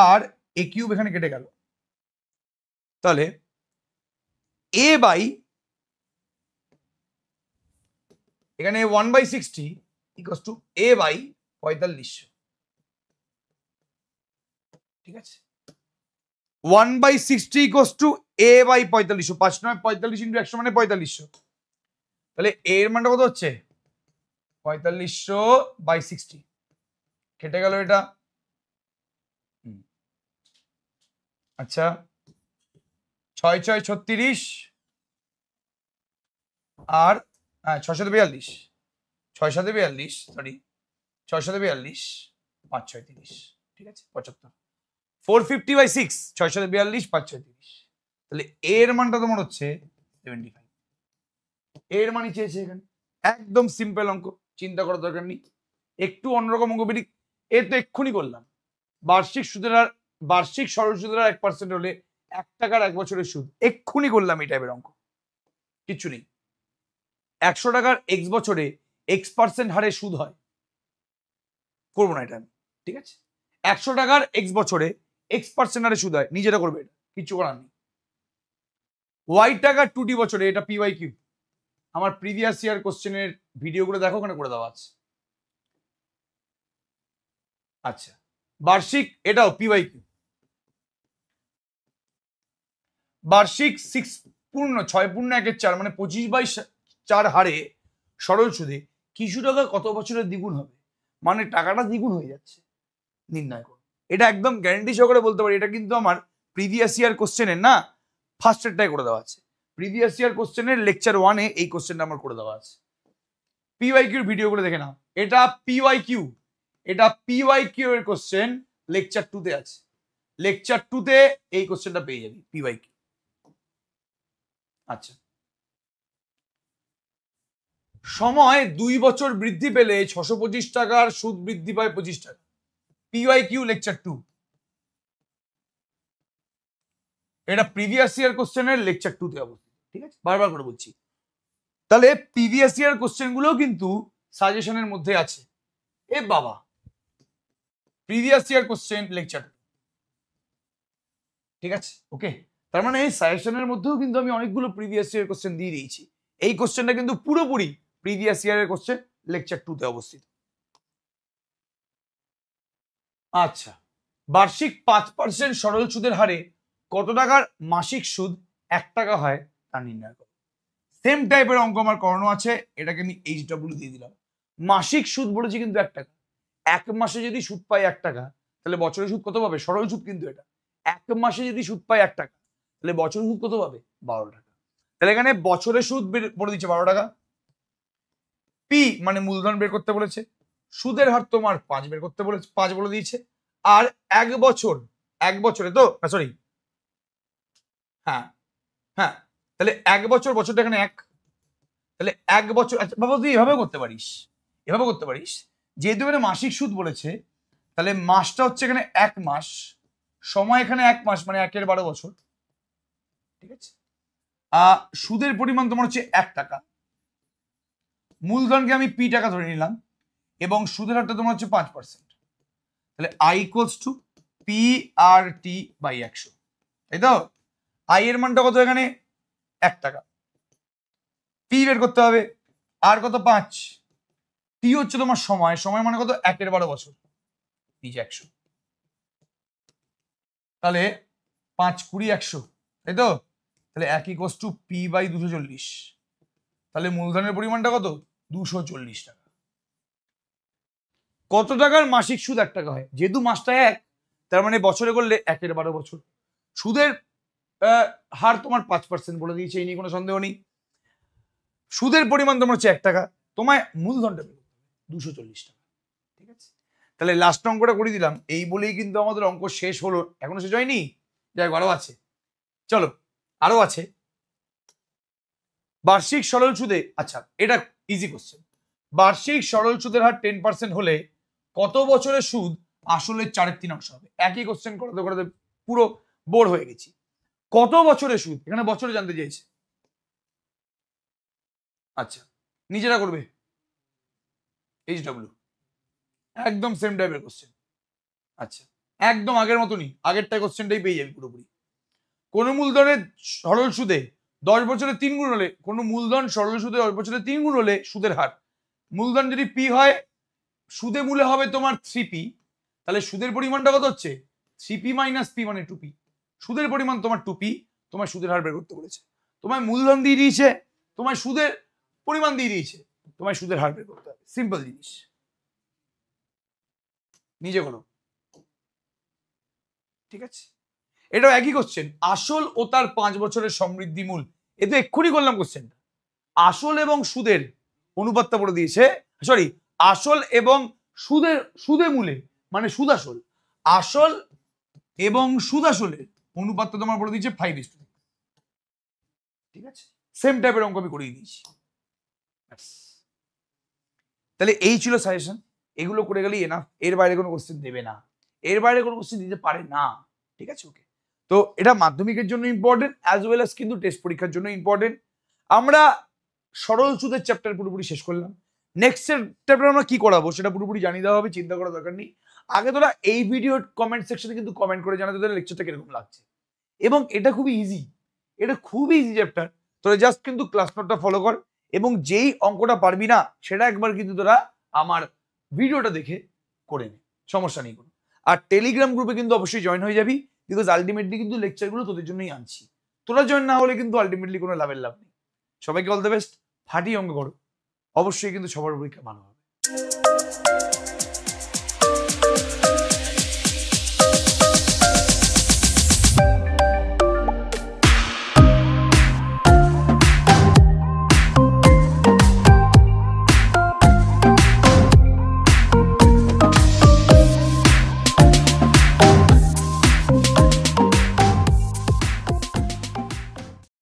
[SPEAKER 1] আর a³ এখানে কেটে গেল, তাহলে এখানে 1/60 ইকুয়ালস টু a/45, ঠিক আছে। 1/60 ইকুয়ালস টু a/45, 5 9 45 ইন্টু 100 মানে 4500। তাহলে এর মানটা কত হচ্ছে 4500/60, কেটে গেল এটা। আচ্ছা, 6 6 36 আর 6 7 42, 6 7 42, সরি 6 7 42, 5 6 30, ঠিক আছে 75, 450/6, 6 7 42, 5 6 30। তাহলে এর মানটা তোমার হচ্ছে 75, এর মানই চেয়েছে এখানে। একদম সিম্পল অঙ্ক, চিন্তা করার দরকার নেই। একটু অন্যরকম অঙ্ক বেরিয়ে এ তো এক্ষুনি করলাম। বার্ষিক সুদের হার, বার্ষিক সরল সুদের হার 1% হলে 1 টাকার 1 বছরের সুদ, এক্ষুনি করলাম এই টাইপের অঙ্ক, কিচ্ছু নেই। 100 টাকার এক্স বছরে x% হারে সুদ হয়, করবো না এটা আমি, ঠিক আছে। 100 টাকার এক্স বছরে X% হারে সুদ হয়, নিজেরা করবে, এটা কিছু করার নেই। ওয়াই টাকার 2D বছরে, এটা PYQ, আমার প্রিভিয়াস ইয়ার কোশ্চেনের ভিডিওগুলো দেখো, ওখানে করে দেওয়া আছে। আচ্ছা, বার্ষিক, এটাও PYQ, বার্ষিক 6.6/1/4 মানে 25/4 হারে সরল সুদে কিছু টাকা কত বছরে দ্বিগুণ হবে, মানে টাকাটা দ্বিগুণ হয়ে যাচ্ছে, নির্ণয় করো। এটা একদম গ্যারান্টি সহকারে বলতে পারি, এটা কিন্তু আমার প্রিভিয়াস ইয়ার কোশ্চেনের না, ফার্স্টেরটাই করে দেওয়া আছে। প্রিভিয়াস ইয়ার কোশ্চেনের লেকচার 1-এ এই কোশ্চেনটা আমার করে দেওয়া আছে। PYQর ভিডিও করে দেখে নাও, এটা PYQ, এটা PYQ এর কোশ্চেন লেকচার 2-তে আছে। লেকচার 2-তে এই কোশ্চেনটা পেয়ে যাবি, PYQ। আচ্ছা, সময় 2 বছর বৃদ্ধি পেলে 625 টাকার সুদ বৃদ্ধি পায় 25 টাকা, PYQ লেকচার 2। এটা প্রিভিয়াস ইয়ার কোশ্চেনের লেকচার 2-তে অবস্থিত, ঠিক আছে, বারবার করে বলছি। তাহলে প্রিভিয়াস ইয়ার কোশ্চেন গুলো কিন্তু সাজেশনের মধ্যে আছে। এ বাবা, প্রিভিয়াস ইয়ার কোশ্চেন লেকচার, ঠিক আছে, ওকে। তার মানে এই সাজেশনের মধ্যেও কিন্তু আমি অনেকগুলো প্রিভিয়াস ইয়ার কোশ্চেন দিয়ে দিয়েছি। এই কোশ্চেনটা কিন্তু পুরোপুরি প্রিভিয়াস ইয়ারের কোশ্চেন লেকচার 2-তে অবস্থিত। আচ্ছা, বার্ষিক 5% সরল সুদের হারে কত টাকার মাসিক সুদ 1 টাকা হয় তা নির্ণয় করো। সেম টাইপের অঙ্ক আমার করানো আছে, এটাকে আমি HW দিয়ে দিলাম। মাসিক সুদ বলেছি কিন্তু 1 টাকা, এক মাসে যদি সুদ পাই 1 টাকা, তাহলে বছরের সুদ কত পাবে? সরল সুদ কিন্তু এটা, এক মাসে যদি সুদ পাই 1 টাকা, তাহলে বছরের সুদ কত পাবে? 12 টাকা। তাহলে এখানে বছরের সুদ বলে দিচ্ছে 12 টাকা। পি মানে মূলধন বের করতে বলেছে, সুদের হার তোমার 5 বের করতে বলেছে, 5 বলে দিয়েছে। আর এক বছরে তো সরি, হ্যাঁ হ্যাঁ, তাহলে এক বছর, বছরটা এখানে 1, তাহলে 1 বছর। আচ্ছা বাবা, তুই এভাবে করতে পারিস, এভাবে করতে পারিস, যেহেতু এখানে মাসিক সুদ বলেছে, তাহলে মাসটা হচ্ছে এখানে 1 মাস, সময় এখানে 1 মাস, মানে 1-এর 12 বছর, ঠিক আছে। সুদের পরিমাণ তোমার হচ্ছে 1 টাকা, মূলধনকে আমি P টাকা ধরে নিলাম, এবং সুদের হারটা তোমার হচ্ছে 5%, তাহলে I = PRT/100, তাই তো। I এর মানটা কত? এখানে 1 টাকা, P বের করতে হবে, আর কত? 5, T হচ্ছে তোমার সময়, সময় মানে কত? 1-এর 12 বছর, নিচে 100, তাহলে 5 20 100, তাই তো। তাহলে 1 = P/240, তাহলে মূলধনের পরিমাণটা কত? 240 টাকা। কত টাকার মাসিক সুদ 1 টাকা হয়? যেহেতু মাসটা 1, তার মানে বছরে করলে 1-এর 12 বছর। সুদের হার তোমার 5% বলে দিয়েছে, এই নিয়ে কোনো সন্দেহ নেই। সুদের পরিমাণ তোমার হচ্ছে 1 টাকা, তোমায় মূলধনটা 240 টাকা, ঠিক আছে। তাহলে লাস্ট অঙ্কটা করে দিলাম, এই বলেই কিন্তু আমাদের অঙ্ক শেষ হলো। এখনো শেষ হয়নি, যাই আরো আছে, চলো আরো আছে। বার্ষিক সরল সুদে, আচ্ছা এটা ইজি কোশ্চেন, বার্ষিক সরল সুদের হার 10% হলে কত বছরের সুদ আসলের 4/3 হবে? একই কোশ্চেন করতে করতে পুরো বোর হয়ে গেছি। কত বছরের সুদ, এখানে বছরে জানতে চাইছে। আচ্ছা, নিজেরা করবে, HW, একদম সেম টাইপের কোশ্চেন। আচ্ছা, একদম আগের মতনই, আগেরটা কোশ্চেনটাই পেয়ে যাবি পুরোপুরি। কোন মূলধনের সরল সুদে 10 বছরে 3 গুণ হলে, কোন মূলধন সরল সুদে 10 বছরে 3 গুণ হলে সুদের হার, মূলধন যদি P হয়, সুদে মূলে হবে তোমার 3P, তাহলে সুদের পরিমাণটা কত হচ্ছে? 3P - P মানে 2P। সুদের পরিমাণ তোমার 2P, তোমার সুদের হার বের করতে বলেছে, তোমায় মূলধন দিয়ে দিয়েছে, তোমার সুদের পরিমাণ দিয়ে দিয়েছে, তোমার সুদের হার বের করতে হবে। সিম্পল জিনিস, নিজে করো, ঠিক আছে। এটাও একই কোশ্চেন, আসল ও তার 5 বছরের সমৃদ্ধি মূল। এ তো এক্ষুনি করলাম কোশ্চেনটা, আসল এবং সুদের অনুপাতটা বলে দিয়েছে, সরি, আসল এবং সুদে মূলে মানে সুদ আসল, আসল এবং সুদ আসলের অনুপাতটা তোমার বলে দিয়েছে 5:3, ঠিক আছে। সেম টাইপের অঙ্ক আমি করিয়ে দিয়েছি। তাহলে এই ছিল সাজেশন, এগুলো করে গেলেই এনাফ, এর বাইরে কোনো কোশ্চেন দেবে না, এর বাইরে কোনো কোশ্চেন দিতে পারে না, ঠিক আছে, ওকে। তো এটা মাধ্যমিকের জন্য ইম্পর্টেন্ট, অ্যাজ ওয়েল অ্যাজ কিন্তু টেস্ট পরীক্ষার জন্য ইম্পর্টেন্ট। আমরা সরল সুদের চ্যাপ্টার পুরোপুরি শেষ করলাম। নেক্সট চ্যাপ্টার আমরা কি করাবো সেটা পুরোপুরি জানিয়ে দেওয়া হবে, চিন্তা করার দরকার নেই। আগে তোরা এই ভিডিওর কমেন্ট সেকশনে কিন্তু কমেন্ট করে জানা তোদের লেকচারটা কিরকম লাগছে। এবং এটা খুবই ইজি, এটা খুবই ইজি চ্যাপ্টার। তোরা জাস্ট কিন্তু ক্লাস নোটটা ফলো কর এবং যেই অঙ্কটা পারবি না সেটা একবার কিন্তু তোরা আমার ভিডিওটা দেখে করে নে, সমস্যা নেই কোনো। আর টেলিগ্রাম গ্রুপে কিন্তু অবশ্যই জয়েন হয়ে যাবি, বিকজ আলটিমেটলি কিন্তু লেকচারগুলো তোদের জন্যই আনছি। তোরা জয়েন না হলে কিন্তু আলটিমেটলি কোনো লাভের লাভ নেই। সবাইকে অল দ্য বেস্ট, ফাটিয়ে অঙ্ক করো, অবশ্যই কিন্তু সবার পরীক্ষা ভালো হবে।